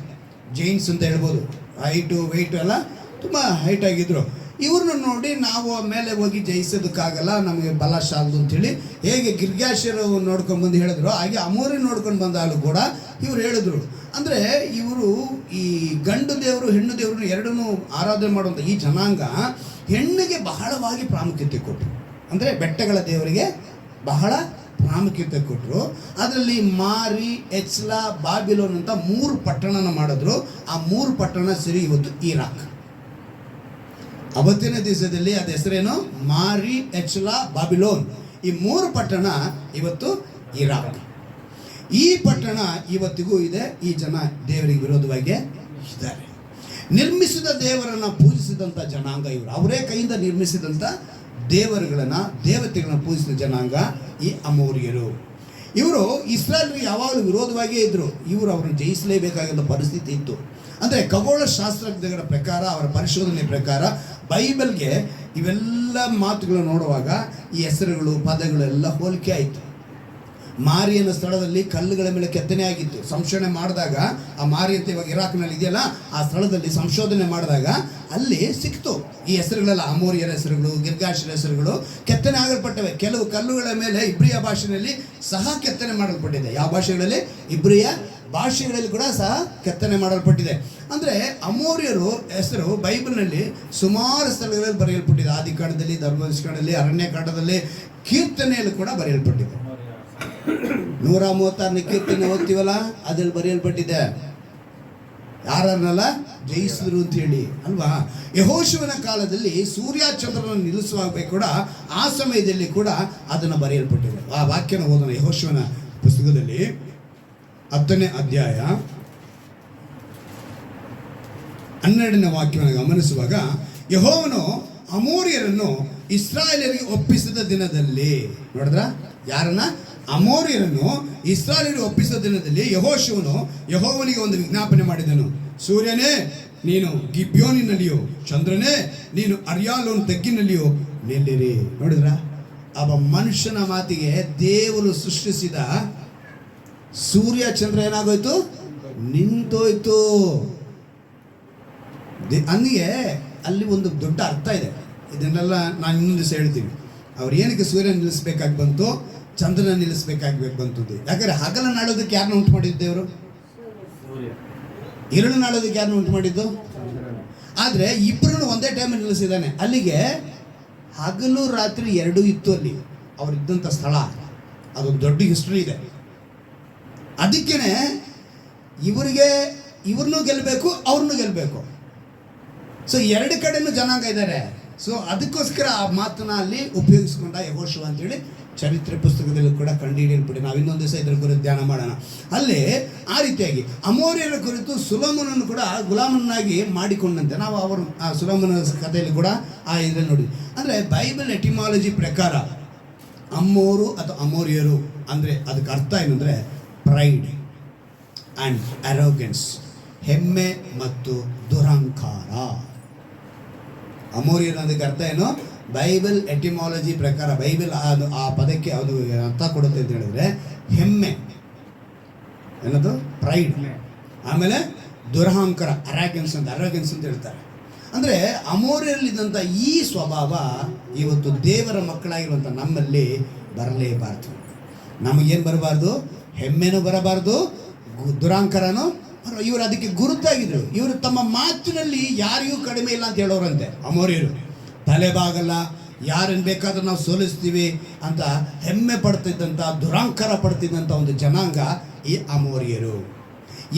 ಜೈನ್ಸ್ ಅಂತ ಹೇಳ್ಬೋದು. ಹೈಟು ವೆಯ್ಟು ಎಲ್ಲ ತುಂಬ ಹೈಟ್ ಆಗಿದ್ರು. ಇವ್ರನ್ನ ನೋಡಿ ನಾವು ಮೇಲೆ ಹೋಗಿ ಜಯಿಸೋದಕ್ಕಾಗಲ್ಲ, ನಮಗೆ ಬಲ ಸಾಲದು ಅಂಥೇಳಿ ಹೇಗೆ ಗಿರ್ಗ್ಯಾಶರು ನೋಡ್ಕೊಂಡ್ಬಂದು ಹೇಳಿದ್ರು, ಹಾಗೆ ಅಮೋರಿ ನೋಡ್ಕೊಂಡು ಬಂದಾಗಲೂ ಕೂಡ ಇವರು ಹೇಳಿದ್ರು. ಅಂದರೆ ಇವರು ಈ ಗಂಡು ದೇವರು ಹೆಣ್ಣು ದೇವರು ಎರಡನ್ನೂ ಆರಾಧನೆ ಮಾಡುವಂಥ ಈ ಜನಾಂಗ ಹೆಣ್ಣಿಗೆ ಬಹಳವಾಗಿ ಪ್ರಾಮುಖ್ಯತೆ ಕೊಟ್ಟರು. ಅಂದರೆ ಬೆಟ್ಟಗಳ ದೇವರಿಗೆ ಬಹಳ ಪ್ರಾಮುಖ್ಯತೆ ಕೊಟ್ಟರು. ಅದರಲ್ಲಿ ಮಾರಿ, ಎಚ್ಲಾ, ಬಾಬಿಲೋನ್ ಅಂತ 3 ಪಟ್ಟಣನ ಮಾಡಿದ್ರು. ಆ 3 ಪಟ್ಟಣ ಸೇರಿ ಇವತ್ತು ಇರಾಕ್. ಅವತ್ತಿನ ದಿವಸದಲ್ಲಿ ಅದ ಹೆಸರೇನು? ಮಾರಿ, ಎಚ್ಲಾ, ಬಾಬಿಲೋನ್. ಈ 3 ಪಟ್ಟಣ ಇವತ್ತು ಇರಾಕ್. ಈ ಪಟ್ಟಣ ಇವತ್ತಿಗೂ ಇದೆ. ಈ ಜನ ದೇವರಿಗೆ ವಿರೋಧವಾಗಿ ಇದ್ದಾರೆ. ನಿರ್ಮಿಸಿದ ದೇವರನ್ನು ಪೂಜಿಸಿದಂಥ ಜನಾಂಗ ಇವರು. ಅವರೇ ಕೈಯಿಂದ ನಿರ್ಮಿಸಿದಂಥ ದೇವರುಗಳನ್ನು, ದೇವತೆಗಳನ್ನು ಪೂಜಿಸಿದ ಜನಾಂಗ ಈ ಅಮೋರಿಯರು. ಇವರು ಇಸ್ರಾಯೇಲ್ರಿಗೆ ಯಾವಾಗಲೂ ವಿರೋಧವಾಗಿಯೇ ಇದ್ದರು. ಇವರು ಅವರನ್ನು ಜಯಿಸಲೇಬೇಕಾಗಿದ್ದ ಪರಿಸ್ಥಿತಿ ಇತ್ತು. ಅಂದರೆ ಖಗೋಳ ಶಾಸ್ತ್ರಜ್ಞರ ಪ್ರಕಾರ, ಅವರ ಪರಿಶೋಧನೆ ಪ್ರಕಾರ ಬೈಬಲ್ಗೆ ಇವೆಲ್ಲ ಮಾತುಗಳು ನೋಡುವಾಗ ಈ ಹೆಸರುಗಳು, ಪದಗಳೆಲ್ಲ ಹೋಲಿಕೆ ಆಯಿತು. ಮಾರಿಯನ ಸ್ಥಳದಲ್ಲಿ ಕಲ್ಲುಗಳ ಮೇಲೆ ಕೆತ್ತನೆ ಆಗಿತ್ತು. ಸಂಶೋಧನೆ ಮಾಡಿದಾಗ ಆ ಮಾರಿ ಅಂತ ಇವಾಗ ಇರಾಕ್ನಲ್ಲಿ ಇದೆಯಲ್ಲ, ಆ ಸ್ಥಳದಲ್ಲಿ ಸಂಶೋಧನೆ ಮಾಡಿದಾಗ ಅಲ್ಲಿ ಸಿಕ್ತು ಈ ಹೆಸರುಗಳೆಲ್ಲ. ಅಮೋರಿಯರ ಹೆಸರುಗಳು, ಗಿರ್ಗಾಶರ ಹೆಸರುಗಳು ಕೆತ್ತನೆ ಆಗಲ್ಪಟ್ಟವೆ. ಕೆಲವು ಕಲ್ಲುಗಳ ಮೇಲೆ ಇಬ್ರಿಯ ಭಾಷೆಯಲ್ಲಿ ಸಹ ಕೆತ್ತನೆ ಮಾಡಲ್ಪಟ್ಟಿದೆ. ಯಾವ ಭಾಷೆಗಳಲ್ಲಿ? ಇಬ್ರಿಯ ಭಾಷೆಗಳಲ್ಲಿ ಕೂಡ ಸಹ ಕೆತ್ತನೆ ಮಾಡಲ್ಪಟ್ಟಿದೆ. ಅಂದರೆ ಅಮೋರಿಯರು ಹೆಸರು ಬೈಬಲ್ನಲ್ಲಿ ಸುಮಾರು ಸ್ಥಳಗಳಲ್ಲಿ ಬರೆಯಲ್ಪಟ್ಟಿದೆ. ಆದಿಕಾಂಡದಲ್ಲಿ, ಧರ್ಮೋಪದೇಶಕಾಂಡದಲ್ಲಿ, ಅರಣ್ಯಕಾಂಡದಲ್ಲಿ, ಕೀರ್ತನೆಯಲ್ಲಿ ಕೂಡ ಬರೆಯಲ್ಪಟ್ಟಿದೆ. 136ನೇ ಕೀರ್ತನೆ ಓದ್ತೀವಲ್ಲ, ಅದ್ರಲ್ಲಿ ಬರೆಯಲ್ಪಟ್ಟಿದೆ. ಯಾರನ್ನೆಲ್ಲ ಜಯಿಸಿದ್ರು ಅಂತ ಹೇಳಿ ಅಲ್ವಾ. ಯೆಹೋಶುವನ ಕಾಲದಲ್ಲಿ ಸೂರ್ಯ ಚಂದ್ರನನ್ನು ನಿಲ್ಲಿಸುವಾಗ ಕೂಡ ಆ ಸಮಯದಲ್ಲಿ ಕೂಡ ಅದನ್ನು ಬರೆಯಲ್ಪಟ್ಟಿದೆ. ಆ ವಾಕ್ಯನ ಓದೋಣ. ಯೆಹೋಶುವನ ಪುಸ್ತಕದಲ್ಲಿ 10ನೇ ಅಧ್ಯಾಯ 12ನೇ ವಾಕ್ಯವನ್ನು ಗಮನಿಸುವಾಗ, ಯೆಹೋವನು ಅಮೋರಿಯರನ್ನು ಇಸ್ರಾಯೇಲರಿಗೆ ಒಪ್ಪಿಸಿದ ದಿನದಲ್ಲಿ, ನೋಡಿದ್ರ ಯಾರನ್ನ? ಅಮೋರಿಯರನ್ನು ಇಸ್ರಾಯೇಲರಿಗೆ ಒಪ್ಪಿಸಿದ ದಿನದಲ್ಲಿ ಯೆಹೋಶುವನು ಯೆಹೋವನಿಗೆ ಒಂದು ವಿಜ್ಞಾಪನೆ ಮಾಡಿದನು. ಸೂರ್ಯನೇ, ನೀನು ಗಿಬ್ಯೋನಿನಲ್ಲಿಯೋ, ಚಂದ್ರನೇ, ನೀನು ಅರ್ಯಾಲೋನ್ ತಗ್ಗಿನಲ್ಲಿಯೋ ನಿಲ್ಲಿರಿ. ನೋಡಿದ್ರ, ಅವ ಮನುಷ್ಯನ ಮಾತಿಗೆ ದೇವರು ಸೃಷ್ಟಿಸಿದ ಸೂರ್ಯ ಚಂದ್ರ ಏನಾಗೋಯ್ತು? ನಿಂತೋಯ್ತು. ಅಲ್ಲಿಗೆ ಅಲ್ಲಿ ಒಂದು ದೊಡ್ಡ ಅರ್ಥ ಇದೆ. ಇದನ್ನೆಲ್ಲ ನಾನು ಇನ್ನೊಂದು ದಿವಸ ಹೇಳ್ತೀನಿ. ಅವ್ರು ಏನಕ್ಕೆ ಸೂರ್ಯ ನಿಲ್ಲಿಸ್ಬೇಕಾಗಿ ಬಂತು, ಚಂದ್ರನ ನಿಲ್ಲಿಸ್ಬೇಕಾಗಬೇಕು ಬಂತದ್ದು? ಯಾಕಂದರೆ ಹಗಲ ನಾಳೋದಕ್ಕೆ ಯಾರನ್ನ ಉಂಟು ಮಾಡಿದ್ದು ದೇವರು? ഇരുಳು ನಾಳೋದಕ್ಕೆ ಯಾರನ್ನ ಉಂಟು ಮಾಡಿದ್ದು? ಆದರೆ ಇಬ್ಬರನ್ನು ಒಂದೇ ಟೈಮಲ್ಲಿ ನಿಲ್ಲಿಸಿದ್ದಾನೆ. ಅಲ್ಲಿಗೆ ಹಗಲು ರಾತ್ರಿ ಎರಡೂ ಇತ್ತು ಅಲ್ಲಿ ಅವರಿದ್ದಂಥ ಸ್ಥಳ. ಅದೊಂದು ದೊಡ್ಡ ಹಿಸ್ಟ್ರಿ ಇದೆ. ಅದಕ್ಕೇ ಇವ್ರನ್ನೂ ಗೆಲ್ಲಬೇಕು, ಅವ್ರನ್ನೂ ಗೆಲ್ಲಬೇಕು. ಸೊ ಎರಡು ಕಡೆನೂ ಜನಾಂಗ ಇದ್ದಾರೆ. ಸೊ ಅದಕ್ಕೋಸ್ಕರ ಆ ಮಾತನ್ನ ಅಲ್ಲಿ ಉಪಯೋಗಿಸ್ಕೊಂಡ ಯೆಹೋಶುವ ಅಂತೇಳಿ ಚರಿತ್ರೆ ಪುಸ್ತಕದಲ್ಲಿ ಕೂಡ ಕಂಡುಹಿಡಿಯಲ್ಪಡಿ. ನಾವು ಇನ್ನೊಂದು ದಿವಸ ಇದರ ಕುರಿತು ಧ್ಯಾನ ಮಾಡೋಣ. ಅಲ್ಲಿ ಆ ರೀತಿಯಾಗಿ ಅಮೋರಿಯರ ಕುರಿತು ಸುಲೋಮನನ್ನು ಕೂಡ ಗುಲಾಮನಾಗಿ ಮಾಡಿಕೊಂಡಂತೆ ನಾವು ಅವರು ಆ ಸುಲೋಮನ ಕಥೆಯಲ್ಲಿ ಕೂಡ ಆ ಇದರಲ್ಲಿ ನೋಡಿ. ಅಂದರೆ ಬೈಬಲ್ ಎಟಿಮಾಲಜಿ ಪ್ರಕಾರ ಅಮ್ಮೋರು ಅಥವಾ ಅಮೋರಿಯರು ಅಂದರೆ ಅದಕ್ಕೆ ಅರ್ಥ ಏನಂದರೆ ಪ್ರೈಡ್ ಆ್ಯಂಡ್ ಅರೋಗೆನ್ಸ್, ಹೆಮ್ಮೆ ಮತ್ತು ದುರಹಂಕಾರ. ಅಮೋರಿಯರ್ ಅದಕ್ಕೆ ಅರ್ಥ ಏನು? ಬೈಬಲ್ ಎಟಿಮಾಲಜಿ ಪ್ರಕಾರ ಬೈಬಲ್ ಅದು ಆ ಪದಕ್ಕೆ ಅದು ಅರ್ಥ ಕೊಡುತ್ತೆ ಅಂತ ಹೇಳಿದ್ರೆ ಹೆಮ್ಮೆ, ಏನದು? ಪ್ರೈಡ್. ಆಮೇಲೆ ದುರಹಂಕಾರ, ಅರೋಗೆನ್ಸ್ ಅಂತ ಹೇಳ್ತಾರೆ. ಅಂದರೆ ಅಮೋರಿಯರಲ್ಲಿದ್ದಂಥ ಈ ಸ್ವಭಾವ ಇವತ್ತು ದೇವರ ಮಕ್ಕಳಾಗಿರುವಂಥ ನಮ್ಮಲ್ಲಿ ಬರಲೇಬಾರ್ದು. ನಮಗೇನು ಬರಬಾರ್ದು? ಹೆಮ್ಮೆನೂ ಬರಬಾರ್ದು, ದುರಹಂಕಾರನೂ. ಇವರು ಅದಕ್ಕೆ ಗುರುತಾಗಿದ್ರು. ಇವರು ತಮ್ಮ ಮಾತಿನಲ್ಲಿ ಯಾರಿಗೂ ಕಡಿಮೆ ಇಲ್ಲ ಅಂತ ಹೇಳೋರಂತೆ ಅಮೋರಿಯರು. ತಲೆಬಾಗಲ್ಲ, ಯಾರನ್ನು ಬೇಕಾದ್ರೂ ನಾವು ಸೋಲಿಸ್ತೀವಿ ಅಂತ ಹೆಮ್ಮೆ ಪಡ್ತಿದ್ದಂಥ, ದುರಾಂಕಾರ ಪಡ್ತಿದ್ದಂಥ ಒಂದು ಜನಾಂಗ ಈ ಅಮೋರಿಯರು.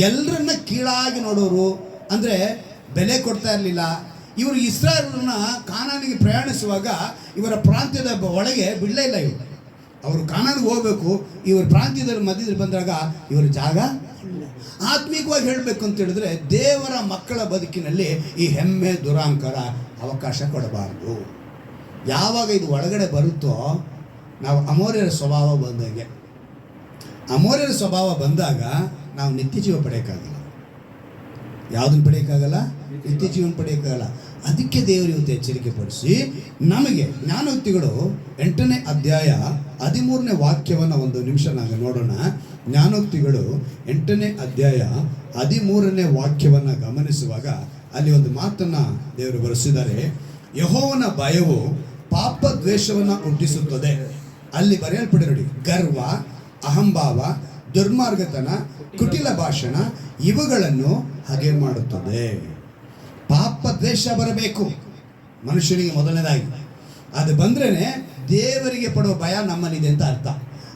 ಎಲ್ಲರನ್ನ ಕೀಳಾಗಿ ನೋಡೋರು, ಅಂದರೆ ಬೆಲೆ ಕೊಡ್ತಾ ಇರಲಿಲ್ಲ. ಇವರು ಇಸ್ರಾಯೇಲರನ್ನ ಕಾನಾನಿಗೆ ಪ್ರಯಾಣಿಸುವಾಗ ಇವರ ಪ್ರಾಂತ್ಯದ ಒಳಗೆ ಬಿಡಲೇ ಇಲ್ಲ. ಅವರು ಕಾನಾನಿಗೆ ಹೋಗಬೇಕು, ಇವ್ರ ಪ್ರಾಂತ್ಯದಲ್ಲಿ ಮಧ್ಯದಲ್ಲಿ ಬಂದಾಗ ಇವರ ಜಾಗ. ಆತ್ಮಿಕವಾಗಿ ಹೇಳಬೇಕು ಅಂತ ಹೇಳಿದ್ರೆ, ದೇವರ ಮಕ್ಕಳ ಬದುಕಿನಲ್ಲಿ ಈ ಹೆಮ್ಮೆ ದುರಾಂಕಾರ ಅವಕಾಶ ಕೊಡಬಾರ್ದು. ಯಾವಾಗ ಇದು ಒಳಗಡೆ ಬರುತ್ತೋ ನಾವು ಅಮೋರಿಯರ ಸ್ವಭಾವ ಬಂದಂಗೆ. ಅಮೋರಿಯರ ಸ್ವಭಾವ ಬಂದಾಗ ನಾವು ನಿತ್ಯ ಜೀವ ಪಡೆಯೋಕ್ಕಾಗಲ್ಲ. ಯಾವುದನ್ನು ಪಡೆಯೋಕ್ಕಾಗಲ್ಲ? ನಿತ್ಯ ಜೀವನ ಪಡೆಯೋಕ್ಕಾಗಲ್ಲ. ಅದಕ್ಕೆ ದೇವರು ಇವತ್ತು ಎಚ್ಚರಿಕೆ ಪಡಿಸಿ ನಮಗೆ, ಜ್ಞಾನೋಕ್ತಿಗಳು 8ನೇ ಅಧ್ಯಾಯ 13ನೇ ವಾಕ್ಯವನ್ನು ಒಂದು ನಿಮಿಷ ನಾವು ನೋಡೋಣ. ಜ್ಞಾನೋಕ್ತಿಗಳು 8ನೇ ಅಧ್ಯಾಯ 13ನೇ ವಾಕ್ಯವನ್ನು ಗಮನಿಸುವಾಗ ಅಲ್ಲಿ ಒಂದು ಮಾತನ್ನು ದೇವರು ಬರೆಸಿದ್ದಾರೆ. ಯೆಹೋವನ ಭಯವು ಪಾಪ ದ್ವೇಷವನ್ನು ಹುಟ್ಟಿಸುತ್ತದೆ. ಅಲ್ಲಿ ಬರೆಯಲ್ಪಡಿ ನೋಡಿ, ಗರ್ವ, ಅಹಂಭಾವ, ದುರ್ಮಾರ್ಗತನ, ಕುಟಿಲ ಭಾಷಣ ಇವುಗಳನ್ನು ಹಾಗೆ ಮಾಡುತ್ತದೆ. ಪಾಪ ದ್ವೇಷ ಬರಬೇಕು ಮನುಷ್ಯನಿಗೆ ಮೊದಲನೇದಾಗಿ. ಅದು ಬಂದ್ರೇ ದೇವರಿಗೆ ಪಡುವ ಭಯ ನಮ್ಮಲ್ಲಿದೆ ಅಂತ ಅರ್ಥ.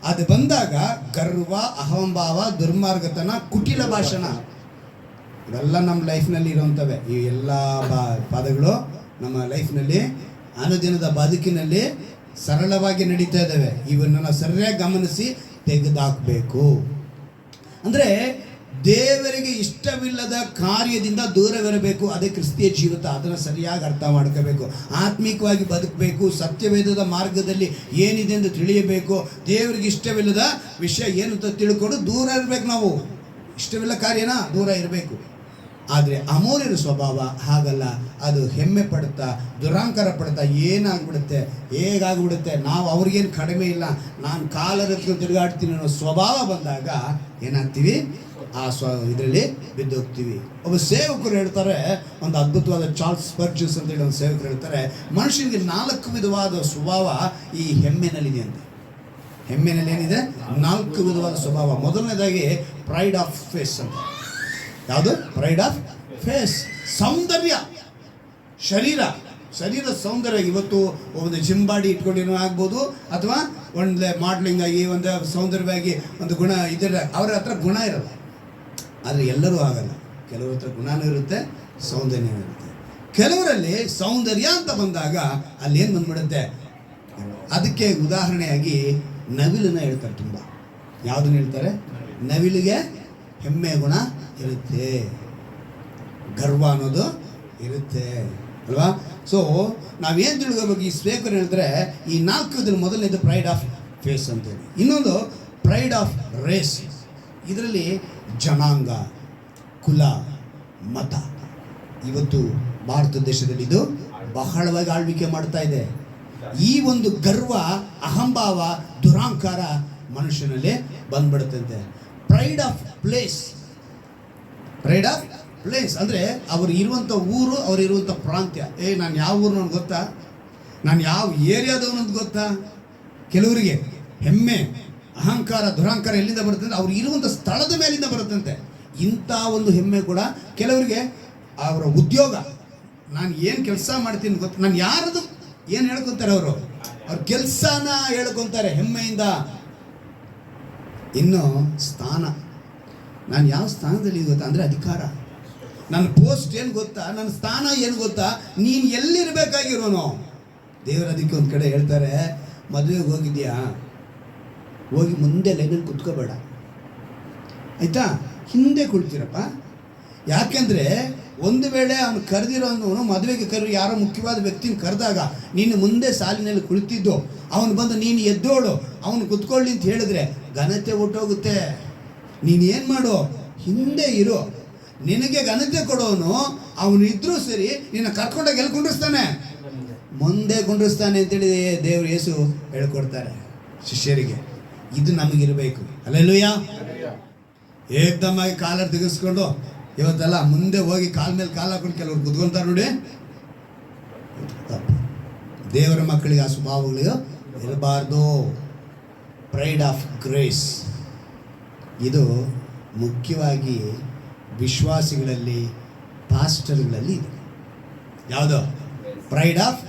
ಅದು ಬಂದಾಗ ಗರ್ವ, ಅಹಂಭಾವ, ದುರ್ಮಾರ್ಗತನ, ಕುಟಿಲ ಭಾಷಣ ಇವೆಲ್ಲ ನಮ್ಮ ಲೈಫ್ನಲ್ಲಿ ಇರುವಂಥವೆ. ಈ ಎಲ್ಲ ಪದಗಳು ನಮ್ಮ ಲೈಫ್ನಲ್ಲಿ ಅನುದಿನದ ಬದುಕಿನಲ್ಲಿ ಸರಳವಾಗಿ ನಡೀತಾ ಇದ್ದಾವೆ. ಇವನ್ನ ಸರಿಯಾಗಿ ಗಮನಿಸಿ ತೆಗೆದಾಕಬೇಕು. ಅಂದರೆ ದೇವರಿಗೆ ಇಷ್ಟವಿಲ್ಲದ ಕಾರ್ಯದಿಂದ ದೂರವಿರಬೇಕು. ಅದೇ ಕ್ರಿಸ್ತಿಯ ಜೀವಿತ. ಅದನ್ನು ಸರಿಯಾಗಿ ಅರ್ಥ ಮಾಡ್ಕೋಬೇಕು. ಆತ್ಮಿಕವಾಗಿ ಬದುಕಬೇಕು. ಸತ್ಯವೇದದ ಮಾರ್ಗದಲ್ಲಿ ಏನಿದೆ ಎಂದು ತಿಳಿಯಬೇಕು. ದೇವರಿಗೆ ಇಷ್ಟವಿಲ್ಲದ ವಿಷಯ ಏನು ಅಂತ ತಿಳ್ಕೊಂಡು ದೂರ ಇರಬೇಕು. ನಾವು ಇಷ್ಟವಿಲ್ಲ ಕಾರ್ಯನ ದೂರ ಇರಬೇಕು. ಆದರೆ ಅಮೋರಿಯರ ಸ್ವಭಾವ ಹಾಗಲ್ಲ. ಅದು ಹೆಮ್ಮೆ ಪಡುತ್ತಾ, ದುರಾಂಕಾರ ಪಡುತ್ತಾ ಏನಾಗ್ಬಿಡುತ್ತೆ, ಹೇಗಾಗ್ಬಿಡುತ್ತೆ, ನಾವು ಅವ್ರಿಗೇನು ಕಡಿಮೆ ಇಲ್ಲ, ನಾನು ಕಾಲರತ್ಕೊಂಡು ತಿರುಗಾಡ್ತೀನಿ ಅನ್ನೋ ಸ್ವಭಾವ ಬಂದಾಗ ಏನಾಗ್ತೀವಿ? ಆ ಇದರಲ್ಲಿ ಬಿದ್ದೋಗ್ತೀವಿ. ಒಬ್ಬ ಸೇವಕರು ಹೇಳ್ತಾರೆ, ಒಂದು ಅದ್ಭುತವಾದ ಚಾರ್ಲ್ಸ್ ಸ್ಪರ್ಜಸ್ ಅಂತೇಳಿ ಒಂದು ಸೇವಕರು ಹೇಳ್ತಾರೆ, ಮನುಷ್ಯನಿಗೆ 4 ವಿಧವಾದ ಸ್ವಭಾವ ಈ ಹೆಮ್ಮೆನಲ್ಲಿದೆ ಅಂತ. ಹೆಮ್ಮೆನಲ್ಲಿ ಏನಿದೆ? 4 ವಿಧವಾದ ಸ್ವಭಾವ. ಮೊದಲನೇದಾಗಿ ಪ್ರೈಡ್ ಆಫ್ ಫೇಸ್ ಅಂತ. ಯಾವುದು? Pride of face. ಸೌಂದರ್ಯ, ಶರೀರ ಸೌಂದರ್ಯ. ಇವತ್ತು ಒಂದು ಜಿಮ್ ಬಾಡಿ ಇಟ್ಕೊಂಡಿರೋ ಆಗ್ಬೋದು, ಅಥವಾ ಒಂದು ಮಾಡ್ಲಿಂಗ್ ಆಗಿ, ಒಂದು ಸೌಂದರ್ಯವಾಗಿ ಒಂದು ಗುಣ ಇದರ ಅವರ ಹತ್ರ ಗುಣ ಇರಲ್ಲ. ಆದರೆ ಎಲ್ಲರೂ ಆಗಲ್ಲ. ಕೆಲವ್ರ ಹತ್ರ ಗುಣನೂ ಇರುತ್ತೆ, ಸೌಂದರ್ಯ ಇರುತ್ತೆ. ಕೆಲವರಲ್ಲಿ ಸೌಂದರ್ಯ ಅಂತ ಬಂದಾಗ ಅಲ್ಲಿ ಏನು ಬಂದ್ಬಿಡುತ್ತೆ? ಅದಕ್ಕೆ ಉದಾಹರಣೆಯಾಗಿ ನವಿಲನ್ನ ಹೇಳ್ತಾರೆ. ತುಂಬ ಯಾವುದನ್ನು ಹೇಳ್ತಾರೆ? ನವಿಲಿಗೆ ಹೆಮ್ಮೆ ಗುಣ ಇರುತ್ತೆ, ಗರ್ವ ಅನ್ನೋದು ಇರುತ್ತೆ ಅಲ್ವಾ? ಸೊ ನಾವೇನು ತಿಳ್ಕೋಬೇಕು? ಈ ಸ್ಪೀಕರ್ ಹೇಳಿದ್ರೆ ಈ 4 ಇದರಲ್ಲಿ ಮೊದಲನೇದು ಪ್ರೈಡ್ ಆಫ್ ಫೇಸ್ ಅಂತೇಳಿ. ಇನ್ನೊಂದು ಪ್ರೈಡ್ ಆಫ್ ರೇಸ್. ಇದರಲ್ಲಿ ಜನಾಂಗ, ಕುಲ, ಮತ. ಇವತ್ತು ಭಾರತ ದೇಶದಲ್ಲಿ ಇದು ಬಹಳವಾಗಿ ಆಳ್ವಿಕೆ ಮಾಡ್ತಾ ಇದೆ. ಈ ಒಂದು ಗರ್ವ, ಅಹಂಭಾವ, ದುರಾಂಕಾರ ಮನುಷ್ಯನಲ್ಲಿ ಬಂದ್ಬಿಡುತ್ತಂತೆ. Pride of place. Pride of place ಅಂದರೆ ಅವರು ಇರುವಂಥ ಊರು, ಅವರು ಇರುವಂಥ ಪ್ರಾಂತ್ಯ. ನಾನು ಯಾವ ಊರು ನನಗೆ ಗೊತ್ತಾ, ನಾನು ಯಾವ ಏರಿಯಾದವನಂತ ಗೊತ್ತಾ? ಕೆಲವರಿಗೆ ಹೆಮ್ಮೆ, ಅಹಂಕಾರ, ದುರಾಂಕಾರ ಎಲ್ಲಿಂದ ಬರುತ್ತೆ ಅಂದರೆ ಅವ್ರು ಇರುವಂಥ ಸ್ಥಳದ ಮೇಲಿಂದ ಬರುತ್ತಂತೆ. ಇಂಥ ಒಂದು ಹೆಮ್ಮೆ ಕೂಡ ಕೆಲವರಿಗೆ ಅವರ ಉದ್ಯೋಗ, ನಾನು ಏನು ಕೆಲಸ ಮಾಡ್ತೀನಿ ಗೊತ್ತ, ನಾನು ಯಾರದು ಏನು ಹೇಳ್ಕೊತಾರೆ, ಅವ್ರ ಕೆಲಸನ ಹೇಳ್ಕೊತಾರೆ ಹೆಮ್ಮೆಯಿಂದ. ಇನ್ನು ಸ್ಥಾನ, ನಾನು ಯಾವ ಸ್ಥಾನದಲ್ಲಿ ಗೊತ್ತಾ ಅಂದರೆ ಅಧಿಕಾರ. ನನ್ನ ಪೋಸ್ಟ್ ಏನು ಗೊತ್ತಾ, ನನ್ನ ಸ್ಥಾನ ಏನು ಗೊತ್ತಾ, ನೀನು ಎಲ್ಲಿರಬೇಕಾಗಿರೋನು. ದೇವರ ಅದಕ್ಕೆ ಒಂದು ಕಡೆ ಹೇಳ್ತಾರೆ, ಮದುವೆಗೆ ಹೋಗಿದ್ಯಾ, ಹೋಗಿ ಮುಂದೆ ಲೈನಲ್ಲಿ ಕುತ್ಕೋಬೇಡ ಆಯಿತಾ, ಹಿಂದೆ ಕುಳ್ತೀರಪ್ಪ. ಯಾಕೆಂದರೆ ಒಂದು ವೇಳೆ ಅವನು ಕರೆದಿರೋನು ಮದುವೆಗೆ ಯಾರೋ ಮುಖ್ಯವಾದ ವ್ಯಕ್ತಿನ ಕರೆದಾಗ ನೀನು ಮುಂದೆ ಸಾಲಿನಲ್ಲಿ ಕುಳಿತಿದ್ದು, ಅವನು ಬಂದು ನೀನು ಎದ್ದೋಳು, ಅವನು ಕುತ್ಕೊಳ್ಳಿ ಅಂತ ಹೇಳಿದ್ರೆ ಘನತೆ ಹೊಟ್ಟೋಗುತ್ತೆ. ನೀನೇನು ಮಾಡು, ಹಿಂದೆ ಇರು. ನಿನಗೆ ಘನತೆ ಕೊಡೋನು ಅವನು ಇದ್ರೂ ಸರಿ, ನಿನ್ನ ಕರ್ಕೊಂಡೋಗಿ ಎಲ್ಲಿ ಕುಂಡ್ರಿಸ್ತಾನೆ? ಮುಂದೆ ಕುಂಡ್ರಿಸ್ತಾನೆ ಅಂತೇಳಿ ದೇವರು ಯೇಸು ಹೇಳ್ಕೊಡ್ತಾರೆ ಶಿಷ್ಯರಿಗೆ. ಇದು ನಮಗಿರಬೇಕು. ಅಲ್ಲೆಲ್ಲೂಯ್ಯ. ಏಕದಮ್ಮಾಗಿ ಕಾಲರ್ ತೆಗೆಸ್ಕೊಂಡು ಇವತ್ತೆಲ್ಲ ಮುಂದೆ ಹೋಗಿ ಕಾಲ ಮೇಲೆ ಕಾಲು ಹಾಕೊಂಡು ಕೆಲವ್ರು ಕುತ್ಕೊಳ್ತಾರೆ ನೋಡಿ. ದೇವರ ಮಕ್ಕಳಿಗೆ ಆ ಸ್ವಭಾವಗಳು ಇರಬಾರ್ದು. ಪ್ರೈಡ್ ಆಫ್ ಗ್ರೇಸ್ ಇದು ಮುಖ್ಯವಾಗಿ ವಿಶ್ವಾಸಿಗಳಲ್ಲಿ, ಪಾಸ್ಟರ್ಗಳಲ್ಲಿ ಇದೆ. ಯಾವುದು? Pride of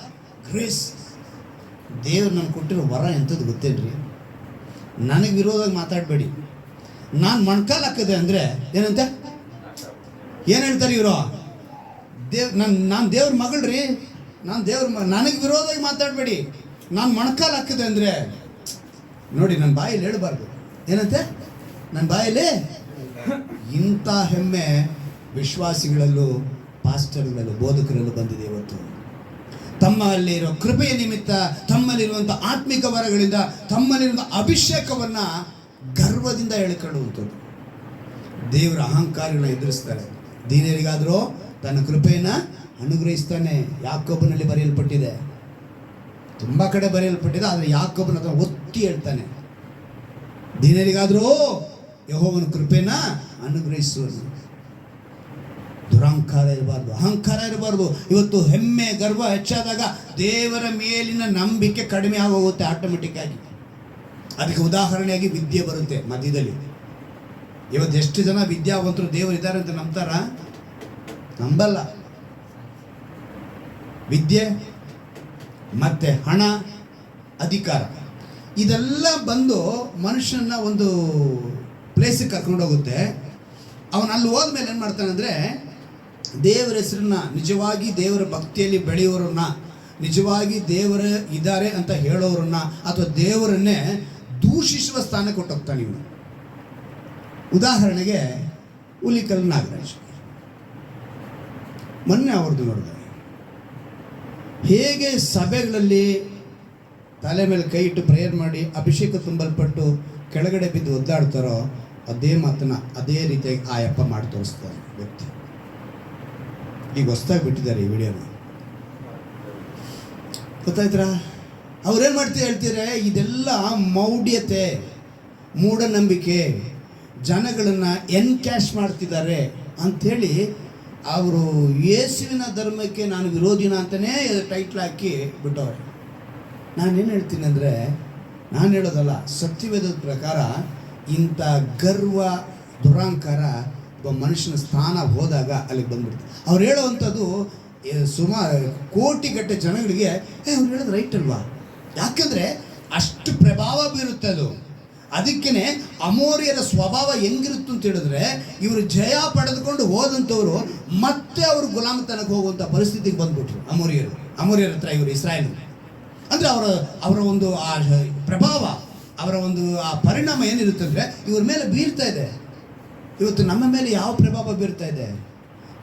grace. ದೇವ್ರು ನನಗೆ ಕೊಟ್ಟಿರೋ ವರ ಎಂಥದ್ದು ಗೊತ್ತೇನ್ರಿ? ನನಗೆ ವಿರೋಧವಾಗಿ ಮಾತಾಡಬೇಡಿ. ನಾನು ಮೊಣಕಾಲು ಹಾಕಿದೆ ಅಂದರೆ ಏನಂತ ಏನು ಹೇಳ್ತಾರೆ ಇವರು? ನಾನು ದೇವ್ರ ಮಗಳ್ರಿ, ನಾನು ದೇವ್ರ ನನಗೆ ವಿರೋಧವಾಗಿ ಮಾತಾಡಬೇಡಿ. ನಾನು ಮೊಣಕಾಲು ಹಾಕಿದೆ ಅಂದರೆ ನೋಡಿ, ನನ್ನ ಬಾಯಲ್ಲಿ ಹೇಳಬಾರ್ದು. ಏನಂತೆ? ನನ್ನ ಬಾಯಲ್ಲಿ ಇಂಥ ಹೆಮ್ಮೆ ವಿಶ್ವಾಸಿಗಳಲ್ಲೂ ಪಾಸ್ಟರ್ಗಳಲ್ಲೂ ಬೋಧಕರಲ್ಲೂ ಬಂದಿದೆ ಇವತ್ತು. ತಮ್ಮಲ್ಲಿರೋ ಕೃಪೆಯ ನಿಮಿತ್ತ, ತಮ್ಮಲ್ಲಿರುವಂಥ ಆತ್ಮಿಕ ವರಗಳಿಂದ, ತಮ್ಮಲ್ಲಿರುವಂಥ ಅಭಿಷೇಕವನ್ನು ಗರ್ವದಿಂದ ಹೇಳಿಕೊಳ್ಳುವಂಥದ್ದು. ದೇವರ ಅಹಂಕಾರಗಳನ್ನ ಎದುರಿಸ್ತಾರೆ. ದೀನರಿಗಾದರೂ ತನ್ನ ಕೃಪೆಯನ್ನು ಅನುಗ್ರಹಿಸ್ತಾನೆ. ಯಾಕೋಬನಲ್ಲಿ ಬರೆಯಲ್ಪಟ್ಟಿದೆ, ತುಂಬ ಕಡೆ ಬರೆಯಲ್ಪಟ್ಟಿದೆ, ಆದರೆ ಯಾಕೋಬನ ಅದನ್ನು ಒತ್ತಿ ಹೇಳ್ತಾನೆ. ದೀನರಿಗಾದರೂ ಯೆಹೋವನ ಕೃಪೆನ ಅನುಗ್ರಹಿಸುವನು. ದುರಹಂಕಾರ ಇರಬಾರ್ದು, ಅಹಂಕಾರ ಇರಬಾರ್ದು. ಇವತ್ತು ಹೆಮ್ಮೆ ಗರ್ವ ಹೆಚ್ಚಾದಾಗ ದೇವರ ಮೇಲಿನ ನಂಬಿಕೆ ಕಡಿಮೆ ಆಗೋಗುತ್ತೆ ಆಟೋಮೆಟಿಕ್ ಆಗಿ. ಅದಕ್ಕೆ ಉದಾಹರಣೆಯಾಗಿ ವಿದ್ಯೆ ಬರುತ್ತೆ ಮಧ್ಯದಲ್ಲಿ. ಇವತ್ತು ಎಷ್ಟು ಜನ ವಿದ್ಯಾವಂತರು ದೇವರಿದ್ದಾರೆ ಅಂತ ನಂಬ್ತಾರ? ನಂಬಲ್ಲ. ವಿದ್ಯೆ ಮತ್ತೆ ಹಣ, ಅಧಿಕಾರ ಇದೆಲ್ಲ ಬಂದು ಮನುಷ್ಯನ ಒಂದು ಪ್ಲೇಸಿಗೆ ಕರ್ಕೊಂಡೋಗುತ್ತೆ. ಅವನು ಅಲ್ಲಿ ಹೋದ್ಮೇಲೆ ಏನು ಮಾಡ್ತಾನೆ ಅಂದರೆ, ದೇವರ ಹೆಸರನ್ನ, ನಿಜವಾಗಿ ದೇವರ ಭಕ್ತಿಯಲ್ಲಿ ಬೆಳೆಯೋರನ್ನ, ನಿಜವಾಗಿ ದೇವರ ಇದ್ದಾರೆ ಅಂತ ಹೇಳೋರನ್ನ ಅಥವಾ ದೇವರನ್ನೇ ದೂಷಿಸುವ ಸ್ಥಾನ ಕೊಟ್ಟೋಗ್ತಾನೆ ಇವನು. ಉದಾಹರಣೆಗೆ ಹುಲಿಕಲ್ ನಾಗರಾಜ್, ಮೊನ್ನೆ ಅವ್ರದ್ದು ನೋಡಿದೆ ಹೇಗೆ ಸಭೆಗಳಲ್ಲಿ ತಲೆ ಮೇಲೆ ಕೈ ಇಟ್ಟು ಪ್ರೇಯರ್ ಮಾಡಿ ಅಭಿಷೇಕ ತುಂಬಲ್ಪಟ್ಟು ಕೆಳಗಡೆ ಬಿದ್ದು ಒದ್ದಾಡ್ತಾರೋ ಅದೇ ಮಾತನ್ನ ಅದೇ ರೀತಿಯಾಗಿ ಆ ಯಪ್ಪ ಮಾಡಿ ತೋರಿಸ್ತಾರೆ ವ್ಯಕ್ತಿ. ಈಗ ಹೊಸ್ದಾಗಿ ಬಿಟ್ಟಿದ್ದಾರೆ ಈ ವಿಡಿಯೋನ, ಗೊತ್ತಾಯ್ತರ? ಅವ್ರೇನು ಮಾಡ್ತೀವಿ ಹೇಳ್ತೀರಾ? ಇದೆಲ್ಲ ಮೌಢ್ಯತೆ, ಮೂಢನಂಬಿಕೆ, ಜನಗಳನ್ನು ಎನ್ಕ್ಯಾಶ್ ಮಾಡ್ತಿದ್ದಾರೆ ಅಂಥೇಳಿ ಅವರು ಯೇಸುವಿನ ಧರ್ಮಕ್ಕೆ ನಾನು ವಿರೋಧಿನ ಅಂತಲೇ ಟೈಟ್ಲ್ ಹಾಕಿ ಬಿಟ್ಟವ್ರೆ. ನಾನೇನು ಹೇಳ್ತೀನಿ ಅಂದರೆ, ನಾನು ಹೇಳೋದಲ್ಲ, ಸತ್ಯವೇದದ ಪ್ರಕಾರ ಇಂಥ ಗರ್ವ ದುರಹಂಕಾರ ಒಬ್ಬ ಮನುಷ್ಯನ ಸ್ಥಾನ ಹೋದಾಗ ಅಲ್ಲಿಗೆ ಬಂದ್ಬಿಡ್ತಾರೆ. ಅವ್ರು ಹೇಳೋವಂಥದ್ದು ಸುಮಾರು ಕೋಟಿಗಟ್ಟೆ ಜನಗಳಿಗೆ ಅವ್ರು ಹೇಳೋದು ರೈಟ್ ಅಲ್ವಾ? ಯಾಕಂದರೆ ಅಷ್ಟು ಪ್ರಭಾವ ಬೀರುತ್ತೆ ಅದು. ಅದಕ್ಕೇ ಅಮೋರಿಯರ ಸ್ವಭಾವ ಹೆಂಗಿರುತ್ತೆ ಅಂತ ಹೇಳಿದ್ರೆ, ಇವರು ಜಯ ಪಡೆದುಕೊಂಡು ಹೋದಂಥವ್ರು ಮತ್ತೆ ಅವರು ಗುಲಾಮತನಕ್ಕೆ ಹೋಗುವಂಥ ಪರಿಸ್ಥಿತಿಗೆ ಬಂದ್ಬಿಟ್ರು ಅಮೋರಿಯರ ಹತ್ರ ಇವರು ಇಸ್ರಾಯೇಲ್. ಅಂದರೆ ಅವರ ಒಂದು ಆ ಪ್ರಭಾವ, ಅವರ ಒಂದು ಆ ಪರಿಣಾಮ ಏನಿರುತ್ತೆ ಅಂದರೆ ಇವ್ರ ಮೇಲೆ ಬೀರ್ತಾ ಇದೆ. ಇವತ್ತು ನಮ್ಮ ಮೇಲೆ ಯಾವ ಪ್ರಭಾವ ಬೀರ್ತಾ ಇದೆ?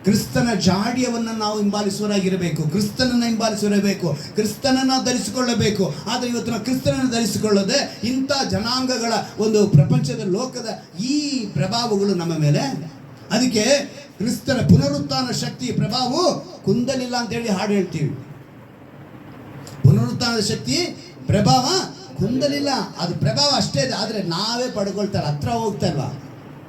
ಕ್ರಿಸ್ತನ ಜಾಡ್ಯವನ್ನು ನಾವು ಹಿಂಬಾಲಿಸುವರಾಗಿರಬೇಕು, ಕ್ರಿಸ್ತನನ್ನು ಹಿಂಬಾಲಿಸಿರಬೇಕು, ಕ್ರಿಸ್ತನನ್ನು ಧರಿಸಿಕೊಳ್ಳಬೇಕು. ಆದರೆ ಇವತ್ತು ನಾವು ಕ್ರಿಸ್ತನನ್ನು ಧರಿಸಿಕೊಳ್ಳದೆ ಇಂಥ ಜನಾಂಗಗಳ ಒಂದು ಪ್ರಪಂಚದ ಲೋಕದ ಈ ಪ್ರಭಾವಗಳು ನಮ್ಮ ಮೇಲೆ. ಅದಕ್ಕೆ ಕ್ರಿಸ್ತನ ಪುನರುತ್ಥಾನ ಶಕ್ತಿ ಪ್ರಭಾವವು ಕುಂದಲಿಲ್ಲ ಅಂತೇಳಿ ಹಾಡು ಹೇಳ್ತೀವಿ. ಪುನರುತ್ಥಾನದ ಶಕ್ತಿ ಪ್ರಭಾವ ಕುಂದಲಿಲ್ಲ, ಅದು ಪ್ರಭಾವ ಅಷ್ಟೇ ಇದೆ. ಆದರೆ ನಾವೇ ಪಡ್ಕೊಳ್ತಾರೆ, ಹತ್ರ ಹೋಗ್ತಲ್ವಾ?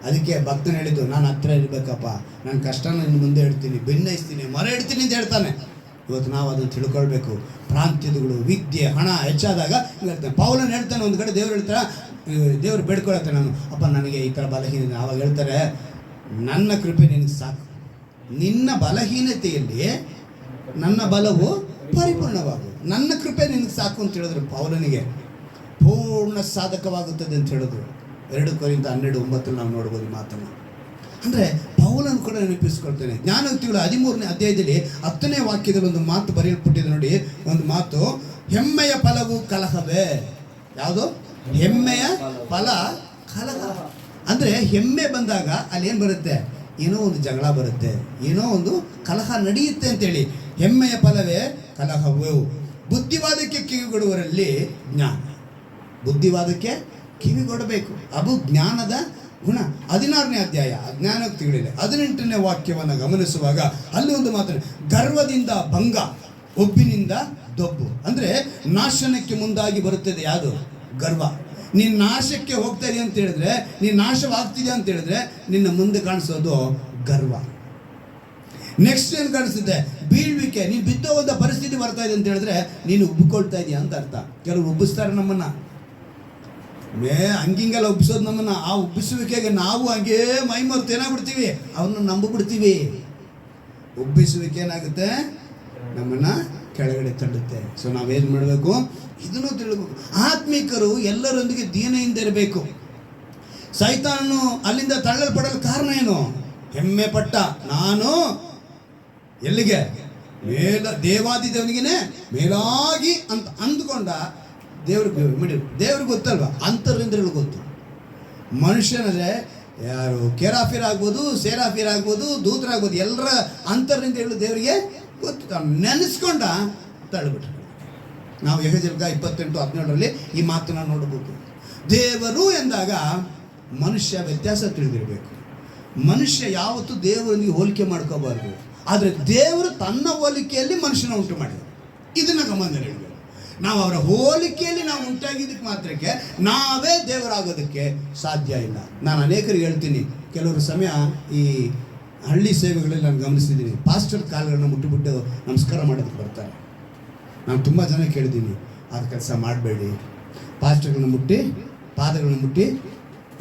ಅದಕ್ಕೆ ಭಕ್ತನ ಹೇಳಿದ್ದು, ನಾನು ಹತ್ರ ಇರಬೇಕಪ್ಪ, ನನ್ನ ಕಷ್ಟನ ನಿನ್ನ ಮುಂದೆ ಇಡ್ತೀನಿ, ಬೆನ್ನೈಸ್ತೀನಿ, ಮೊರ ಇಡ್ತೀನಿ ಅಂತ ಹೇಳ್ತಾನೆ. ಇವತ್ತು ನಾವು ಅದನ್ನು ತಿಳ್ಕೊಳ್ಬೇಕು. ಪ್ರಾಂತ್ಯಗಳು, ವಿದ್ಯೆ, ಹಣ ಹೆಚ್ಚಾದಾಗ ಹೇಳ್ತಾನೆ. ಪೌಲನ್ ಹೇಳ್ತಾನೆ, ಒಂದು ಕಡೆ ದೇವ್ರು ಹೇಳ್ತಾರೆ, ದೇವ್ರು ಬೇಡ್ಕೊಳತ್ತೆ, ನಾನು ಅಪ್ಪ ನನಗೆ ಈ ಥರ ಬಲಹೀನತೆ. ಆವಾಗ ಹೇಳ್ತಾರೆ, ನನ್ನ ಕೃಪೆ ನಿನಗೆ ಸಾಕು, ನಿನ್ನ ಬಲಹೀನತೆಯಲ್ಲಿ ನನ್ನ ಬಲವು ಪರಿಪೂರ್ಣವಾಗು, ನನ್ನ ಕೃಪೆ ನಿನಗೆ ಸಾಕು ಅಂತ ಹೇಳಿದ್ರು ಪೌಲನಿಗೆ. ಪೂರ್ಣ ಸಾಧಕವಾಗುತ್ತದೆ ಅಂತ ಹೇಳಿದ್ರು. 2 ಕೊರಿಂಥ 12:9 ನಾವು ನೋಡ್ಬೋದು ಮಾತನ್ನು. ಅಂದರೆ ಪೌಲನ್ನು ಕೂಡ ನೆನಪಿಸ್ಕೊಳ್ತೇನೆ. ಜ್ಞಾನೋಕ್ತಿಗಳ 13ನೇ ಅಧ್ಯಾಯದಲ್ಲಿ 10ನೇ ವಾಕ್ಯದಲ್ಲಿ ಒಂದು ಮಾತು ಬರೆಯಲ್ಪಟ್ಟಿದೆ ನೋಡಿ. ಒಂದು ಮಾತು, ಹೆಮ್ಮೆಯ ಫಲವು ಕಲಹವೇ. ಯಾವುದು? ಹೆಮ್ಮೆಯ ಫಲ ಕಲಹ. ಅಂದರೆ ಹೆಮ್ಮೆ ಬಂದಾಗ ಅಲ್ಲಿ ಏನು ಬರುತ್ತೆ? ಏನೋ ಒಂದು ಜಗಳ ಬರುತ್ತೆ, ಏನೋ ಒಂದು ಕಲಹ ನಡೆಯುತ್ತೆ ಅಂತೇಳಿ. ಹೆಮ್ಮೆಯ ಫಲವೇ ಕಲಹವು. ಬುದ್ಧಿವಾದಕ್ಕೆ ಕಿವಿಗೊಡುವರಲ್ಲಿ ಜ್ಞಾನ. ಬುದ್ಧಿವಾದಕ್ಕೆ ಕಿವಿಗೊಡಬೇಕು, ಅದು ಜ್ಞಾನದ ಗುಣ. 16ನೇ ಅಧ್ಯಾಯ ಜ್ಞಾನೋಕ್ತಿಗಳಿದೆ. 18ನೇ ವಾಕ್ಯವನ್ನು ಗಮನಿಸುವಾಗ ಅಲ್ಲಿ ಒಂದು ಮಾತು, ಗರ್ವದಿಂದ ಭಂಗ, ಒಬ್ಬಿನಿಂದ ದೊಬ್ಬು. ಅಂದರೆ ನಾಶನಕ್ಕೆ ಮುಂದಾಗಿ ಬರುತ್ತದೆ ಯಾವುದು? ಗರ್ವ. ನೀನು ನಾಶಕ್ಕೆ ಹೋಗ್ತಾ ಇದೆಯಾ ಅಂತ ಹೇಳಿದ್ರೆ, ನೀನು ನಾಶವಾಗ್ತಿದೆಯಾ ಅಂತ ಹೇಳಿದ್ರೆ ನಿನ್ನ ಮುಂದೆ ಕಾಣಿಸೋದು ಗರ್ವ. ನೆಕ್ಸ್ಟ್ ಏನು ಕಾಣಿಸುತ್ತೆ? ಬೀಳ್ವಿಕೆ. ನೀನು ಬಿದ್ದೋದ ಪರಿಸ್ಥಿತಿ ಬರ್ತಾ ಇದೆ ಅಂತ ಹೇಳಿದ್ರೆ ನೀನು ಉಬ್ಬಿಕೊಳ್ತಾ ಇದೆಯಾ ಅಂತ ಅರ್ಥ. ಕೆಲವರು ಉಬ್ಬಿಸ್ತಾರೆ ನಮ್ಮನ್ನು, ಹಂಗಿಂಗೆಲ್ಲ ಉಬ್ಬಿಸೋದು ನಮ್ಮನ್ನು. ಆ ಉಬ್ಬಿಸುವಿಕೆಗೆ ನಾವು ಹಂಗೇ ಮೈ ಮರೆತು ಏನಾಗ್ಬಿಡ್ತೀವಿ, ಅವನ್ನ ನಂಬಿಬಿಡ್ತೀವಿ. ಉಬ್ಬಿಸುವಿಕೆ ಏನಾಗುತ್ತೆ? ನಮ್ಮನ್ನು ಕೆಳಗಡೆ ತಳ್ಳುತ್ತೆ. ಸೊ ನಾವೇನು ಮಾಡಬೇಕು? ಇದನ್ನು ತಿಳ್ಬೇಕು. ಆತ್ಮಿಕರು ಎಲ್ಲರೊಂದಿಗೆ ದೀನೆಯಿಂದ ಇರಬೇಕು. ಸೈತಾನನು ಅಲ್ಲಿಂದ ತಳ್ಳಲ್ಪಡಲು ಕಾರಣ ಏನು? ಹೆಮ್ಮೆ ಪಟ್ಟ, ನಾನು ಎಲ್ಲಿಗೆ ದೇವಾದಿ ದೇವನಿಗೆ ಮೇಲಾಗಿ ಅಂತ ಅಂದ್ಕೊಂಡ. ದೇವ್ರಿಗೆ ಗೊತ್ತಲ್ವ, ಅಂತರಿಂದ್ರಗಳು ಗೊತ್ತು. ಮನುಷ್ಯನಲ್ಲೇ ಯಾರು ಕೆರಾಫಿರ್ ಆಗ್ಬೋದು, ಸೇರಾಫಿರ್ ಆಗ್ಬೋದು, ದೂತರಾಗ್ಬೋದು, ಎಲ್ಲರ ಅಂತರ್ನಿಂದ ದೇವರಿಗೆ ಗೊತ್ತು. ನೆನೆಸ್ಕೊಂಡ ತಳ್ಳಿಬಿಟ್ರು. ನಾವು ಯೆಹೆಜ್ಕೇಲ 28:17 ಈ ಮಾತನ್ನು ನೋಡಬಹುದು. ದೇವರು ಎಂದಾಗ ಮನುಷ್ಯ ವ್ಯತ್ಯಾಸ ತಿಳಿದಿರಬೇಕು. ಮನುಷ್ಯ ಯಾವತ್ತೂ ದೇವರೊಂದಿಗೆ ಹೋಲಿಕೆ ಮಾಡ್ಕೋಬಾರ್ದು. ಆದರೆ ದೇವರು ತನ್ನ ಹೋಲಿಕೆಯಲ್ಲಿ ಮನುಷ್ಯನ ಉಂಟು ಮಾಡಿದ. ಇದನ್ನು ಗಮನದಲ್ಲಿಡಬೇಕು. ನಾವು ಅವರ ಹೋಲಿಕೆಯಲ್ಲಿ ನಾವು ಉಂಟಾಗಿದ್ದಕ್ಕೆ ಮಾತ್ರಕ್ಕೆ ನಾವೇ ದೇವರಾಗೋದಕ್ಕೆ ಸಾಧ್ಯ ಇಲ್ಲ. ನಾನು ಅನೇಕರಿಗೆ ಹೇಳ್ತೀನಿ, ಕೆಲವರು ಸಮಯ ಈ ಹಳ್ಳಿ ಸೇವೆಗಳಲ್ಲಿ ನಾನು ಗಮನಿಸಿದ್ದೀನಿ, ಪಾಸ್ಟರ್ ಕಾಲುಗಳನ್ನ ಮುಟ್ಟಿಬಿಟ್ಟು ನಮಸ್ಕಾರ ಮಾಡೋದಕ್ಕೆ ಬರ್ತಾರೆ. ನಾನು ತುಂಬ ಜನ ಕೇಳಿದ್ದೀನಿ, ಆ ಕೆಲಸ ಮಾಡಬೇಡಿ, ಪಾಸ್ಟರ್ಗಳನ್ನ ಮುಟ್ಟಿ ಪಾದಗಳನ್ನ ಮುಟ್ಟಿ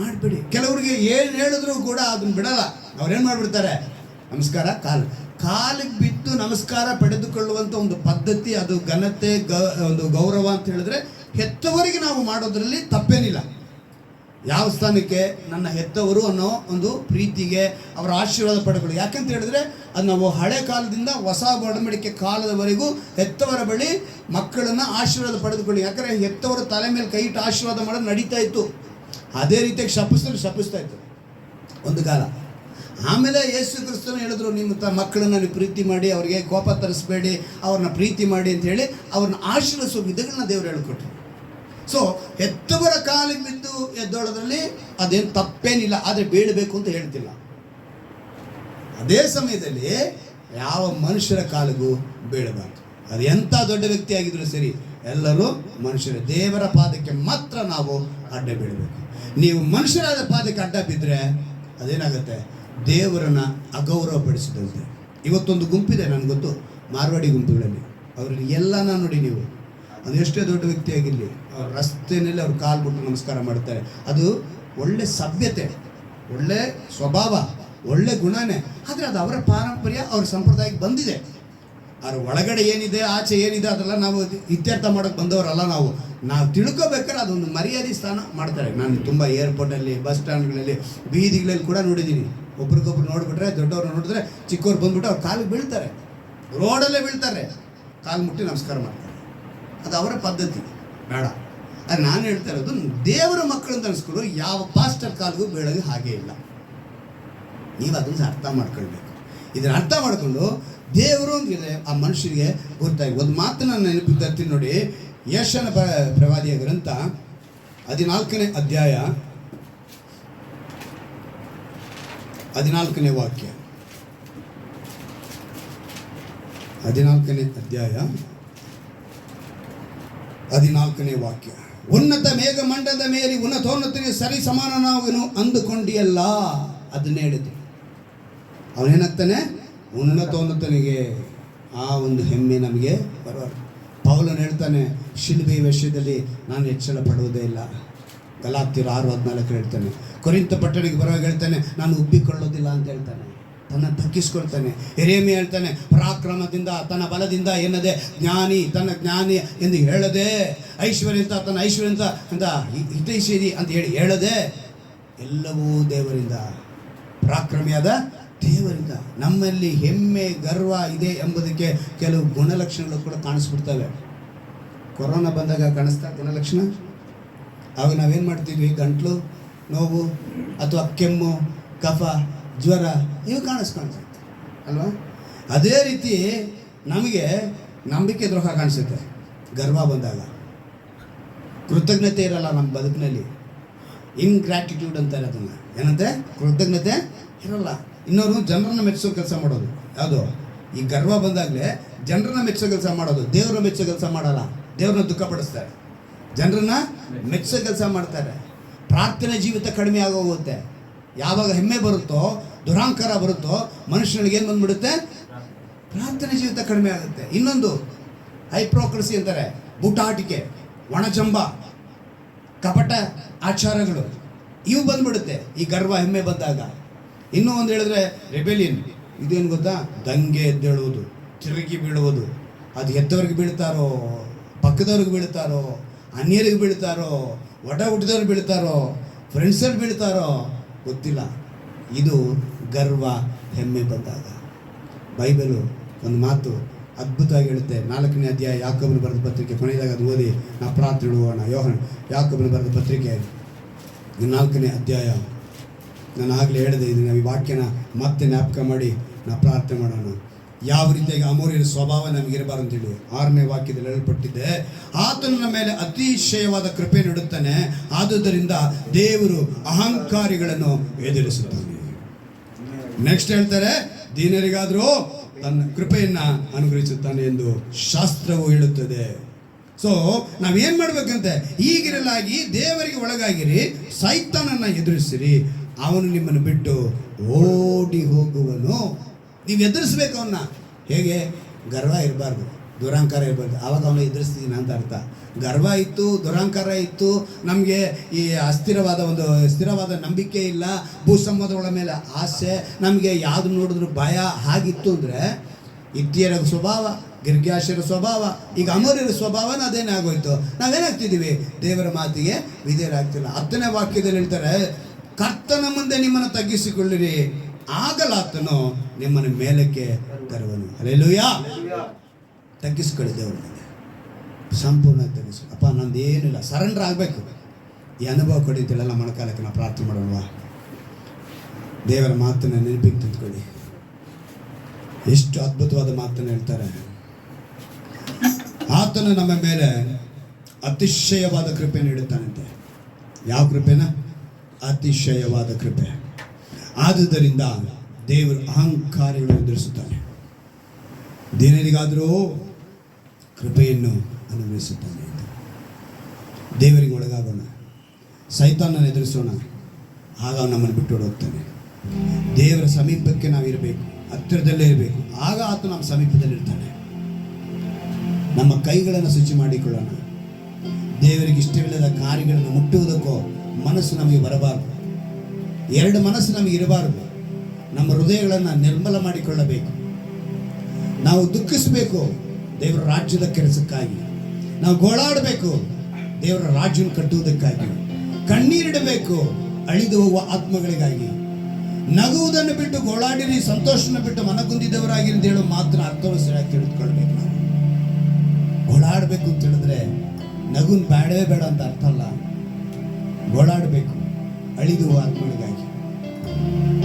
ಮಾಡಬೇಡಿ. ಕೆಲವರಿಗೆ ಏನು ಹೇಳಿದ್ರು ಕೂಡ ಅದನ್ನು ಬಿಡಲ್ಲ. ಅವ್ರೇನು ಮಾಡಿಬಿಡ್ತಾರೆ, ನಮಸ್ಕಾರ ಕಾಲಿಗೆ ಬಿದ್ದು ನಮಸ್ಕಾರ ಪಡೆದುಕೊಳ್ಳುವಂಥ ಒಂದು ಪದ್ಧತಿ, ಅದು ಘನತೆ, ಒಂದು ಗೌರವ ಅಂತ ಹೇಳಿದ್ರೆ ಹೆತ್ತವರಿಗೆ ನಾವು ಮಾಡೋದ್ರಲ್ಲಿ ತಪ್ಪೇನಿಲ್ಲ. ಯಾವ ಸ್ಥಾನಕ್ಕೆ? ನನ್ನ ಹೆತ್ತವರು ಅನ್ನೋ ಒಂದು ಪ್ರೀತಿಗೆ ಅವರ ಆಶೀರ್ವಾದ ಪಡೆಗಳು. ಯಾಕಂತ ಹೇಳಿದ್ರೆ ಅದು ನಾವು ಹಳೆ ಕಾಲದಿಂದ ಹೊಸ ಒಡಂಬಡಿಕೆ ಕಾಲದವರೆಗೂ ಹೆತ್ತವರ ಬಳಿ ಮಕ್ಕಳನ್ನು ಆಶೀರ್ವಾದ ಪಡೆದುಕೊಳ್ಳಿ. ಯಾಕಂದರೆ ಹೆತ್ತವರ ತಲೆ ಮೇಲೆ ಕೈ ಇಟ್ಟು ಆಶೀರ್ವಾದ ಮಾಡೋದು ನಡೀತಾ ಇತ್ತು. ಅದೇ ರೀತಿಯಾಗಿ ಶಪಿಸ್ತಾ ಇತ್ತು ಒಂದು ಕಾಲ. ಆಮೇಲೆ ಯೇಸು ಕ್ರಿಸ್ತನು ಹೇಳಿದ್ರು, ನಿಮ್ಮ ಮಕ್ಕಳನ್ನ ನೀವು ಪ್ರೀತಿ ಮಾಡಿ, ಅವರಿಗೆ ಕೋಪ ತರಿಸ್ಬೇಡಿ, ಅವ್ರನ್ನ ಪ್ರೀತಿ ಮಾಡಿ ಅಂತ ಹೇಳಿ ಅವ್ರನ್ನ ಆಶೀರ್ವದಿಸುವ ವಿಧಗಳನ್ನ ದೇವರು ಹೇಳಿಕೊಟ್ರು. ಸೊ ಹೆತ್ತವರ ಕಾಲಿಗೆ ಬಿದ್ದು ಎದ್ದೋಳೋದ್ರಲ್ಲಿ ಅದೇನು ತಪ್ಪೇನಿಲ್ಲ, ಆದರೆ ಬೀಳಬೇಕು ಅಂತ ಹೇಳ್ತಿಲ್ಲ. ಅದೇ ಸಮಯದಲ್ಲಿ ಯಾವ ಮನುಷ್ಯರ ಕಾಲಿಗೂ ಬೀಳಬಾರ್ದು. ಅದು ಎಂಥ ದೊಡ್ಡ ವ್ಯಕ್ತಿ ಆಗಿದ್ರು ಸರಿ, ಎಲ್ಲರೂ ಮನುಷ್ಯರ ದೇವರ ಪಾದಕ್ಕೆ ಮಾತ್ರ ನಾವು ಅಡ್ಡ ಬೀಳಬೇಕು. ನೀವು ಮನುಷ್ಯರಾದ ಪಾದಕ್ಕೆ ಅಡ್ಡ ಬಿದ್ದರೆ ಅದೇನಾಗುತ್ತೆ? ದೇವರನ್ನು ಅಗೌರವಪಡಿಸಿದಂತೆ. ಇವತ್ತೊಂದು ಗುಂಪಿದೆ, ನನಗೆ ಗೊತ್ತು, ಮಾರ್ವಾಡಿ ಗುಂಪುಗಳಲ್ಲಿ. ಅವರಲ್ಲಿ ಎಲ್ಲನ ನೋಡಿ ನೀವು, ಅದು ಎಷ್ಟೇ ದೊಡ್ಡ ವ್ಯಕ್ತಿ ಆಗಿರಲಿ, ಅವ್ರ ರಸ್ತೆಯಲ್ಲಿ ಅವ್ರು ಕಾಲು ಬಿಟ್ಟು ನಮಸ್ಕಾರ ಮಾಡ್ತಾರೆ. ಅದು ಒಳ್ಳೆ ಸಭ್ಯತೆ, ಒಳ್ಳೆ ಸ್ವಭಾವ, ಒಳ್ಳೆ ಗುಣನೇ. ಆದರೆ ಅದು ಅವರ ಪಾರಂಪರ್ಯ, ಅವ್ರ ಸಂಪ್ರದಾಯಕ್ಕೆ ಬಂದಿದೆ. ಅವ್ರ ಒಳಗಡೆ ಏನಿದೆ, ಆಚೆ ಏನಿದೆ, ಅದೆಲ್ಲ ನಾವು ಇತ್ಯರ್ಥ ಮಾಡೋಕ್ಕೆ ಬಂದವರಲ್ಲ. ನಾವು ತಿಳ್ಕೊಬೇಕಾದ್ರೆ ಅದೊಂದು ಮರ್ಯಾದೆ ಸ್ಥಾನ ಮಾಡ್ತಾರೆ. ನಾನು ತುಂಬ ಏರ್ಪೋರ್ಟಲ್ಲಿ, ಬಸ್ ಸ್ಟ್ಯಾಂಡ್ಗಳಲ್ಲಿ, ಬೀದಿಗಳಲ್ಲಿ ಕೂಡ ನೋಡಿದ್ದೀನಿ. ಒಬ್ರಿಗೊಬ್ರು ನೋಡಿಬಿಟ್ರೆ, ದೊಡ್ಡವ್ರು ನೋಡಿದ್ರೆ ಚಿಕ್ಕವ್ರು ಬಂದ್ಬಿಟ್ಟು ಅವ್ರು ಕಾಲಿಗೆ ಬೀಳ್ತಾರೆ, ರೋಡಲ್ಲೇ ಬೀಳ್ತಾರೆ, ಕಾಲು ಮುಟ್ಟಿ ನಮಸ್ಕಾರ ಮಾಡ್ತಾರೆ. ಅದು ಅವರ ಪದ್ಧತಿ, ಬೇಡ. ಅದು ನಾನು ಹೇಳ್ತಾ ಇರೋದು, ದೇವರ ಮಕ್ಕಳಂತ ಅನಿಸ್ಕೊಂಡು ಯಾವ ಪಾಸ್ಟರ್ ಕಾಲಿಗೂ ಬೀಳೋದು ಹಾಗೇ ಇಲ್ಲ. ನೀವು ಅದನ್ನು ಅರ್ಥ ಮಾಡ್ಕೊಳ್ಬೇಕು. ಇದನ್ನು ಅರ್ಥ ಮಾಡಿಕೊಂಡು ದೇವರು ಅಂತಿದೆ ಆ ಮನುಷ್ಯರಿಗೆ ಗೊತ್ತಾಗಿ. ಒಂದು ಮಾತನ್ನು ನಾನು ನೆನಪು ತರ್ತೀನಿ ನೋಡಿ. ಯೆಶಾಯನ ಪ್ರವಾದಿಯ ಗ್ರಂಥ 14ನೇ ಅಧ್ಯಾಯ 14ನೇ ವಾಕ್ಯ. 14ನೇ ಅಧ್ಯಾಯ 14ನೇ ವಾಕ್ಯ. ಉನ್ನತ ಮೇಘಮಂಡಲದ ಮೇಲೆ ಉನ್ನತೋನ್ನತನಿಗೆ ಸರಿ ಸಮಾನನಾಗನು ಅಂದುಕೊಂಡಿಯಲ್ಲ. ಅದನ್ನೇ ಹೇಳಿದ್ರು. ಅವನೇನಾಗ್ತಾನೆ? ಉನ್ನತೋನ್ನತನಿಗೆ. ಆ ಒಂದು ಹೆಮ್ಮೆ ನಮಗೆ ಬರಬಾರ್ದು. ಪೌಲನು ಹೇಳ್ತಾನೆ, ಶಿಲುಬೆಯ ವಿಷಯದಲ್ಲಿ ನಾನು ಹೆಚ್ಚಳ ಪಡುವುದೇ ಇಲ್ಲ. ಗಲಾತ್ಯರು 6:14 ಹೇಳ್ತಾನೆ. ಕೊರಿಂಥ ಪಟ್ಟಣಕ್ಕೆ ಬರುವಾಗ ಹೇಳ್ತಾನೆ, ನಾನು ಉಬ್ಬಿಕೊಳ್ಳೋದಿಲ್ಲ ಅಂತ ಹೇಳ್ತಾನೆ. ತನ್ನ ತಗ್ಗಿಸ್ಕೊಳ್ತಾನೆ. ಯೆರೆಮೀಯ ಹೇಳ್ತಾನೆ, ಪರಾಕ್ರಮದಿಂದ ತನ್ನ ಬಲದಿಂದ ಏನದೆ ಜ್ಞಾನಿ ತನ್ನ ಜ್ಞಾನಿ ಎಂದು ಹೇಳದೆ, ಐಶ್ವರ್ಯ ಅಂತ ತನ್ನ ಐಶ್ವರ್ಯ ಅಂತ ಹಿತೈಷಿ ಅಂತ ಹೇಳದೆ, ಎಲ್ಲವೂ ದೇವರಿಂದ, ಪರಾಕ್ರಮಿಯಾದ ದೇವರಿಂದ. ನಮ್ಮಲ್ಲಿ ಹೆಮ್ಮೆ ಗರ್ವ ಇದೆ ಎಂಬುದಕ್ಕೆ ಕೆಲವು ಗುಣಲಕ್ಷಣಗಳು ಕೂಡ ಕಾಣಿಸ್ಬಿಡ್ತವೆ. ಕೊರೋನಾ ಬಂದಾಗ ಕಾಣಿಸ್ತಾ ಗುಣಲಕ್ಷಣ. ಆವಾಗ ನಾವೇನು ಮಾಡ್ತೀವಿ? ಗಂಟ್ಲು ನೋವು ಅಥವಾ ಕೆಮ್ಮು, ಕಫ, ಜ್ವರ ಇವು ಕಾಣಿಸ್ಕೊಳ್ತೈತೆ ಅಲ್ವಾ? ಅದೇ ರೀತಿ ನಮಗೆ ನಂಬಿಕೆ ದ್ರೋಹ ಕಾಣಿಸುತ್ತೆ ಗರ್ವ ಬಂದಾಗ. ಕೃತಜ್ಞತೆ ಇರಲ್ಲ ನಮ್ಮ ಬದುಕಿನಲ್ಲಿ. ಇನ್ಗ್ರಾಟಿಟ್ಯೂಡ್ ಅಂತಾರೆ ಅದನ್ನು. ಏನಂತೆ? ಕೃತಜ್ಞತೆ ಇರಲ್ಲ. ಇನ್ನೊಂದು ಜನರನ್ನ ಮೆಚ್ಚೋ ಕೆಲಸ ಮಾಡೋದು ಯಾವುದು? ಈ ಗರ್ವ ಬಂದಾಗಲೇ ಜನರನ್ನ ಮೆಚ್ಚೋ ಕೆಲಸ ಮಾಡೋದು, ದೇವ್ರನ್ನ ಮೆಚ್ಚೋ ಕೆಲಸ ಮಾಡಲ್ಲ. ದೇವ್ರನ್ನ ದುಃಖಪಡಿಸ್ತಾರೆ, ಜನರನ್ನ ಮೆಚ್ಚೋ ಕೆಲಸ ಮಾಡ್ತಾರೆ. ಪ್ರಾರ್ಥನೆ ಜೀವಿತ ಕಡಿಮೆ ಆಗೋಗುತ್ತೆ. ಯಾವಾಗ ಹೆಮ್ಮೆ ಬರುತ್ತೋ, ದುರಾಂಕಾರ ಬರುತ್ತೋ, ಮನುಷ್ಯನಿಗೆ ಏನು ಬಂದ್ಬಿಡುತ್ತೆ? ಪ್ರಾರ್ಥನೆ ಜೀವಿತ ಕಡಿಮೆ ಆಗುತ್ತೆ. ಇನ್ನೊಂದು ಹೈಪ್ರೋಕ್ರಸಿ ಅಂತಾರೆ, ಬೂಟಾಟಿಕೆ, ಒಣಜಂಬ, ಕಪಟ ಆಚಾರಗಳು, ಇವು ಬಂದ್ಬಿಡುತ್ತೆ ಈ ಗರ್ವ ಹೆಮ್ಮೆ ಬಂದಾಗ. ಇನ್ನೂ ಒಂದು ಹೇಳಿದ್ರೆ ರೆಬೆಲಿಯನ್. ಇದೇನು ಗೊತ್ತಾ? ದಂಗೆ ಎದ್ದೇಳುವುದು. ತಿರುಗಿ ಬೀಳುವುದು. ಅದು ಹೆತ್ತವ್ರಿಗೆ ಬೀಳ್ತಾರೋ, ಪಕ್ಕದವ್ರಿಗೆ ಬೀಳ್ತಾರೋ, ಅನ್ಯರಿಗೆ ಬೀಳ್ತಾರೋ, ಒಡ ಹುಟ್ಟಿದವ್ರಿಗೆ ಬೀಳ್ತಾರೋ, ಫ್ರೆಂಡ್ಸಲ್ಲಿ ಬೀಳ್ತಾರೋ ಗೊತ್ತಿಲ್ಲ. ಇದು ಗರ್ವ, ಹೆಮ್ಮೆ ಬಂದಾಗ. ಬೈಬಲು ಒಂದು ಮಾತು ಅದ್ಭುತವಾಗಿ ಹೇಳುತ್ತೆ. 4ನೇ ಅಧ್ಯಾಯ ಯಾಕೋಬನ ಬರೆದ ಪತ್ರಿಕೆ ಕೊನೆಯದಾಗ ಅದು ಓದಿ ನಾವು ಪ್ರಾರ್ಥನೆ ಇಡುவோಣ. ಯಾಕೋಬನ ಬರೆದ ಪತ್ರಿಕೆ 4ನೇ ಅಧ್ಯಾಯ. ನಾನು ಆಗಲೇ ಹೇಳಿದೆ, ಇದನ್ನು ಈ ವಾಕ್ಯನ ಮತ್ತೆ ಜ್ಞಾಪಕ ಮಾಡಿ ನಾವು ಪ್ರಾರ್ಥನೆ ಮಾಡೋಣ. ಯಾವ ರೀತಿಯಾಗಿ ಅಮೋರಿಯರ ಸ್ವಭಾವ ನಮಗಿರಬಾರ್ದು ಅಂತೇಳಿ 6ನೇ ವಾಕ್ಯದಲ್ಲಿ ಹೇಳಲ್ಪಟ್ಟಿದೆ. ಆತನ ನಮ್ಮ ಮೇಲೆ ಅತಿಶಯವಾದ ಕೃಪೆ ನೀಡುತ್ತಾನೆ, ಆದುದರಿಂದ ದೇವರು ಅಹಂಕಾರಿಗಳನ್ನು ಎದುರಿಸುತ್ತಾನೆ. ನೆಕ್ಸ್ಟ್ ಹೇಳ್ತಾರೆ, ದೀನರಿಗಾದರೂ ತನ್ನ ಕೃಪೆಯನ್ನು ಅನುಗ್ರಹಿಸುತ್ತಾನೆ ಎಂದು ಶಾಸ್ತ್ರವು ಹೇಳುತ್ತದೆ. ಸೊ ನಾವೇನು ಮಾಡ್ಬೇಕಂತೆ, ಈಗಿರಲಾಗಿ ದೇವರಿಗೆ ಒಳಗಾಗಿರಿ, ಸೈತಾನನ್ನು ಎದುರಿಸಿರಿ, ಅವನು ನಿಮ್ಮನ್ನು ಬಿಟ್ಟು ಓಡಿ ಹೋಗುವನು. ನೀವು ಎದುರಿಸ್ಬೇಕು ಅವನ್ನ. ಹೇಗೆ? ಗರ್ವ ಇರಬಾರ್ದು, ದುರಹಂಕಾರ ಇರಬಾರ್ದು. ಆವಾಗ ಅವನು ಎದುರಿಸ್ತೀನಿ ಅಂತ ಅರ್ಥ. ಗರ್ವ ಇತ್ತು, ದುರಹಂಕಾರ ಇತ್ತು, ನಮಗೆ ಈ ಸ್ಥಿರವಾದ ನಂಬಿಕೆ ಇಲ್ಲ, ಭೂಸಂಬಂಧಗಳ ಮೇಲೆ ಆಸೆ, ನಮಗೆ ಯಾವುದು ನೋಡಿದ್ರು ಭಯ, ಹಾಗಿತ್ತು ಅಂದರೆ ಇತ್ತಿಯರ ಸ್ವಭಾವ, ಗಿರ್ಗ್ಯಾಶರ ಸ್ವಭಾವ, ಈಗ ಅಮೋರಿಯರ ಸ್ವಭಾವನ ಅದೇನೇ ಆಗೋಯ್ತು. ನಾವೇನಾಗ್ತಿದ್ದೀವಿ? ದೇವರ ಮಾತಿಗೆ ವಿಧೇಯರಾಗ್ತಿಲ್ಲ. 10ನೇ ವಾಕ್ಯದಲ್ಲಿ ಹೇಳ್ತಾರೆ, ಕರ್ತನ ಮುಂದೆ ನಿಮ್ಮನ್ನು ತಗ್ಗಿಸಿಕೊಳ್ಳಿರಿ, ಆಗಲಾತನು ನಿಮ್ಮನ್ನು ಮೇಲಕ್ಕೆ ತರುವನು. ಹಲ್ಲೆಲೂಯಾ. ತಗ್ಗಿಸ್ಕೊಳ್ಳಿ ದೇವರ ಮುಂದೆ, ಸಂಪೂರ್ಣ ತಗ್ಗಿಸು. ಅಪ್ಪ ನಂದು ಏನಿಲ್ಲ, ಸರೆಂಡರ್ ಆಗಬೇಕು. ಈ ಅನುಭವ ಕೊಡಿ ಅಂತೆಲ್ಲ ಮೊಣಕಾಲಕ್ಕೆ ನಾವು ಪ್ರಾರ್ಥನೆ ಮಾಡೋಣವಾ? ದೇವರ ಮಾತನ್ನು ನೆನಪಿಗೆ ತಂದುಕೊಳ್ಳಿ. ಎಷ್ಟು ಅದ್ಭುತವಾದ ಮಾತನ್ನು ಹೇಳ್ತಾರೆ. ಆತನು ನಮ್ಮ ಮೇಲೆ ಅತಿಶಯವಾದ ಕೃಪೆ ನೀಡುತ್ತಾನಂತೆ. ಯಾವ ಕೃಪೆನ? ಅತಿಶಯವಾದ ಕೃಪೆ. ಆದುದರಿಂದ ದೇವರು ಅಹಂಕಾರಿಗಳನ್ನು ಎದುರಿಸುತ್ತಾನೆ, ದೀನರಿಗಾದರೂ ಕೃಪೆಯನ್ನು ಅನುಗ್ರಹಿಸುತ್ತಾನೆ. ದೇವರಿಗೆ ಒಳಗಾಗೋಣ, ಸೈತಾನನ್ನು ಎದುರಿಸೋಣ, ಆಗ ನಮ್ಮನ್ನು ಬಿಟ್ಟು ಹೋಗ್ತಾನೆ. ದೇವರ ಸಮೀಪಕ್ಕೆ ನಾವಿರಬೇಕು, ಹತ್ತಿರದಲ್ಲೇ ಇರಬೇಕು, ಆಗ ಆತ ನಮ್ಮ ಸಮೀಪದಲ್ಲಿರ್ತಾನೆ. ನಮ್ಮ ಕೈಗಳನ್ನು ಶುಚಿ ಮಾಡಿಕೊಳ್ಳೋಣ. ದೇವರಿಗೆ ಇಷ್ಟವಿಲ್ಲದ ಕಾರ್ಯಗಳನ್ನು ಮುಟ್ಟುವುದಕ್ಕೋ ಮನಸ್ಸು ನಮಗೆ ಬರಬಾರದು. 2 ಮನಸ್ಸು ನಮಗೆ ಇರಬಾರದು. ನಮ್ಮ ಹೃದಯಗಳನ್ನು ನಿರ್ಮಲ ಮಾಡಿಕೊಳ್ಳಬೇಕು. ನಾವು ದುಃಖಿಸಬೇಕು ದೇವರ ರಾಜ್ಯದ ಕೆಲಸಕ್ಕಾಗಿ. ನಾವು ಗೋಳಾಡಬೇಕು ದೇವರ ರಾಜ್ಯವನ್ನು ಕಟ್ಟುವುದಕ್ಕಾಗಿ. ಕಣ್ಣೀರಿಡಬೇಕು ಅಳಿದು ಹೋಗುವ ಆತ್ಮಗಳಿಗಾಗಿ. ನಗುವುದನ್ನು ಬಿಟ್ಟು ಗೋಳಾಡಿರಿ, ಸಂತೋಷವನ್ನು ಬಿಟ್ಟು ಮನಗುಂದಿದವರಾಗಿ ಅಂತ ಹೇಳೋ ಮಾತ್ರ ಅರ್ಥವನ್ನು ಸರಿಯಾಗಿ ತಿಳಿದುಕೊಳ್ಬೇಕು. ನಾವು ಗೋಳಾಡಬೇಕು ಅಂತ ಹೇಳಿದ್ರೆ ನಗುನ್ ಬೇಡವೇ ಬೇಡ ಅಂತ ಅರ್ಥ ಅಲ್ಲ. ಗೋಳಾಡಬೇಕು ಅಳಿದು ಹೋಗುವ ಆತ್ಮಗಳಿಗಾಗಿ,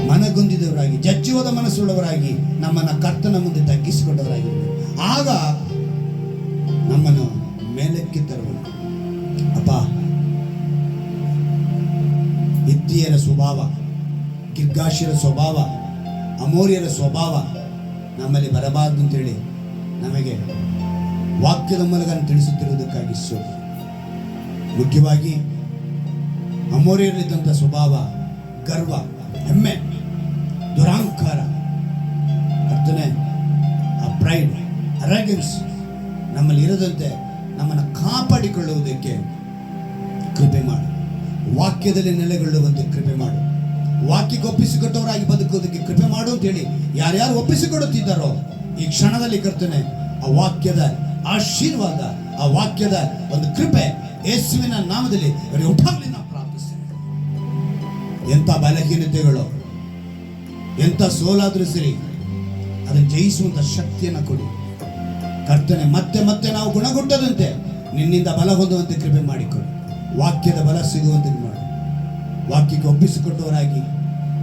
ಮನಗುಂದಿದವರಾಗಿ, ಜಜ್ಜುವುದ ಮನಸ್ಸುಳ್ಳವರಾಗಿ, ನಮ್ಮನ್ನು ಕರ್ತನ ಮುಂದೆ ತಗ್ಗಿಸಿಕೊಂಡವರಾಗಿ. ಆಗ ನಮ್ಮನ್ನು ಮೇಲಕ್ಕೆ ತರುವನು. ಅಪ್ಪ, ಇತ್ತಿಯರ ಸ್ವಭಾವ, ಗಿರ್ಗಾಶಿಯರ ಸ್ವಭಾವ, ಅಮೋರಿಯರ ಸ್ವಭಾವ ನಮ್ಮಲ್ಲಿ ಬರಬಾರದು ಅಂತೇಳಿ ನಮಗೆ ವಾಕ್ಯದ ಮೂಲಕ ತಿಳಿಸುತ್ತಿರುವುದಕ್ಕಾಗಿ ಸ್ತೋತ್ರ. ಮುಖ್ಯವಾಗಿ ಅಮೋರಿಯಲ್ಲಿದ್ದಂಥ ಸ್ವಭಾವ ಗರ್ವ, ಹೆಮ್ಮೆ, ದುರಹಂಕಾರ, ಅರ್ಥನೇ ಆ ಪ್ರೈಡ್, ಅರಗೆನ್ಸ್ ನಮ್ಮಲ್ಲಿ ಇರದಂತೆ ನಮ್ಮನ್ನು ಕಾಪಾಡಿಕೊಳ್ಳುವುದಕ್ಕೆ ಕೃಪೆ ಮಾಡು. ವಾಕ್ಯದಲ್ಲಿ ನೆಲೆಗೊಳ್ಳುವಂತೆ ಕೃಪೆ ಮಾಡು. ವಾಕ್ಯಕ್ಕೆ ಒಪ್ಪಿಸಿಕೊಟ್ಟವರಾಗಿ ಬದುಕುವುದಕ್ಕೆ ಕೃಪೆ ಮಾಡು ಅಂತೇಳಿ ಯಾರ್ಯಾರು ಒಪ್ಪಿಸಿಕೊಡುತ್ತಿದ್ದಾರೋ ಈ ಕ್ಷಣದಲ್ಲಿ ಕರ್ತನೆ ಆ ವಾಕ್ಯದ ಆಶೀರ್ವಾದ, ಆ ವಾಕ್ಯದ ಒಂದು ಕೃಪೆ ಯೇಸುವಿನ ನಾಮದಲ್ಲಿ ಅವರಿಗೆ ಉಂಟಾಗಲಿ ನಾವು ಪ್ರಾರ್ಥಿಸ್ತೇವೆ. ಎಂಥ ಬಲಹೀನತೆಗಳು, ಎಂಥ ಸೋಲಾದರೂ ಸರಿ, ಅದನ್ನು ಜಯಿಸುವಂಥ ಶಕ್ತಿಯನ್ನು ಕೊಡಿ ಕರ್ತನೆ. ಮತ್ತೆ ಮತ್ತೆ ನಾವು ಗುಣಗುಟ್ಟದಂತೆ ನಿನ್ನಿಂದ ಬಲ ಹೊಂದುವಂತೆ ಕೃಪೆ ಮಾಡಿಕೊಡು. ವಾಕ್ಯದ ಬಲ ಸಿಗುವಂತೆ ಮಾಡು. ವಾಕ್ಯಕ್ಕೆ ಒಪ್ಪಿಸಿಕೊಟ್ಟವರಾಗಿ,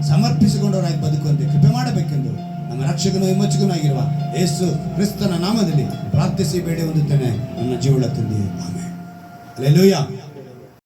ಸಮರ್ಪಿಸಿಕೊಂಡವರಾಗಿ ಬದುಕುವಂತೆ ಕೃಪೆ ಮಾಡಬೇಕೆಂದು ನಮ್ಮ ರಕ್ಷಕನು ವಿಮೋಚಕನೂ ಆಗಿರುವ ಯೇಸು ಕ್ರಿಸ್ತನ ನಾಮದಲ್ಲಿ ಪ್ರಾರ್ಥಿಸಿ ಬೇಡಿ ಹೊಂದುತ್ತೇನೆ ನನ್ನ ಜೀವಳ ತಂದೆ. ಆಮೆನ್. ಹಲ್ಲೆಲೂಯಾ.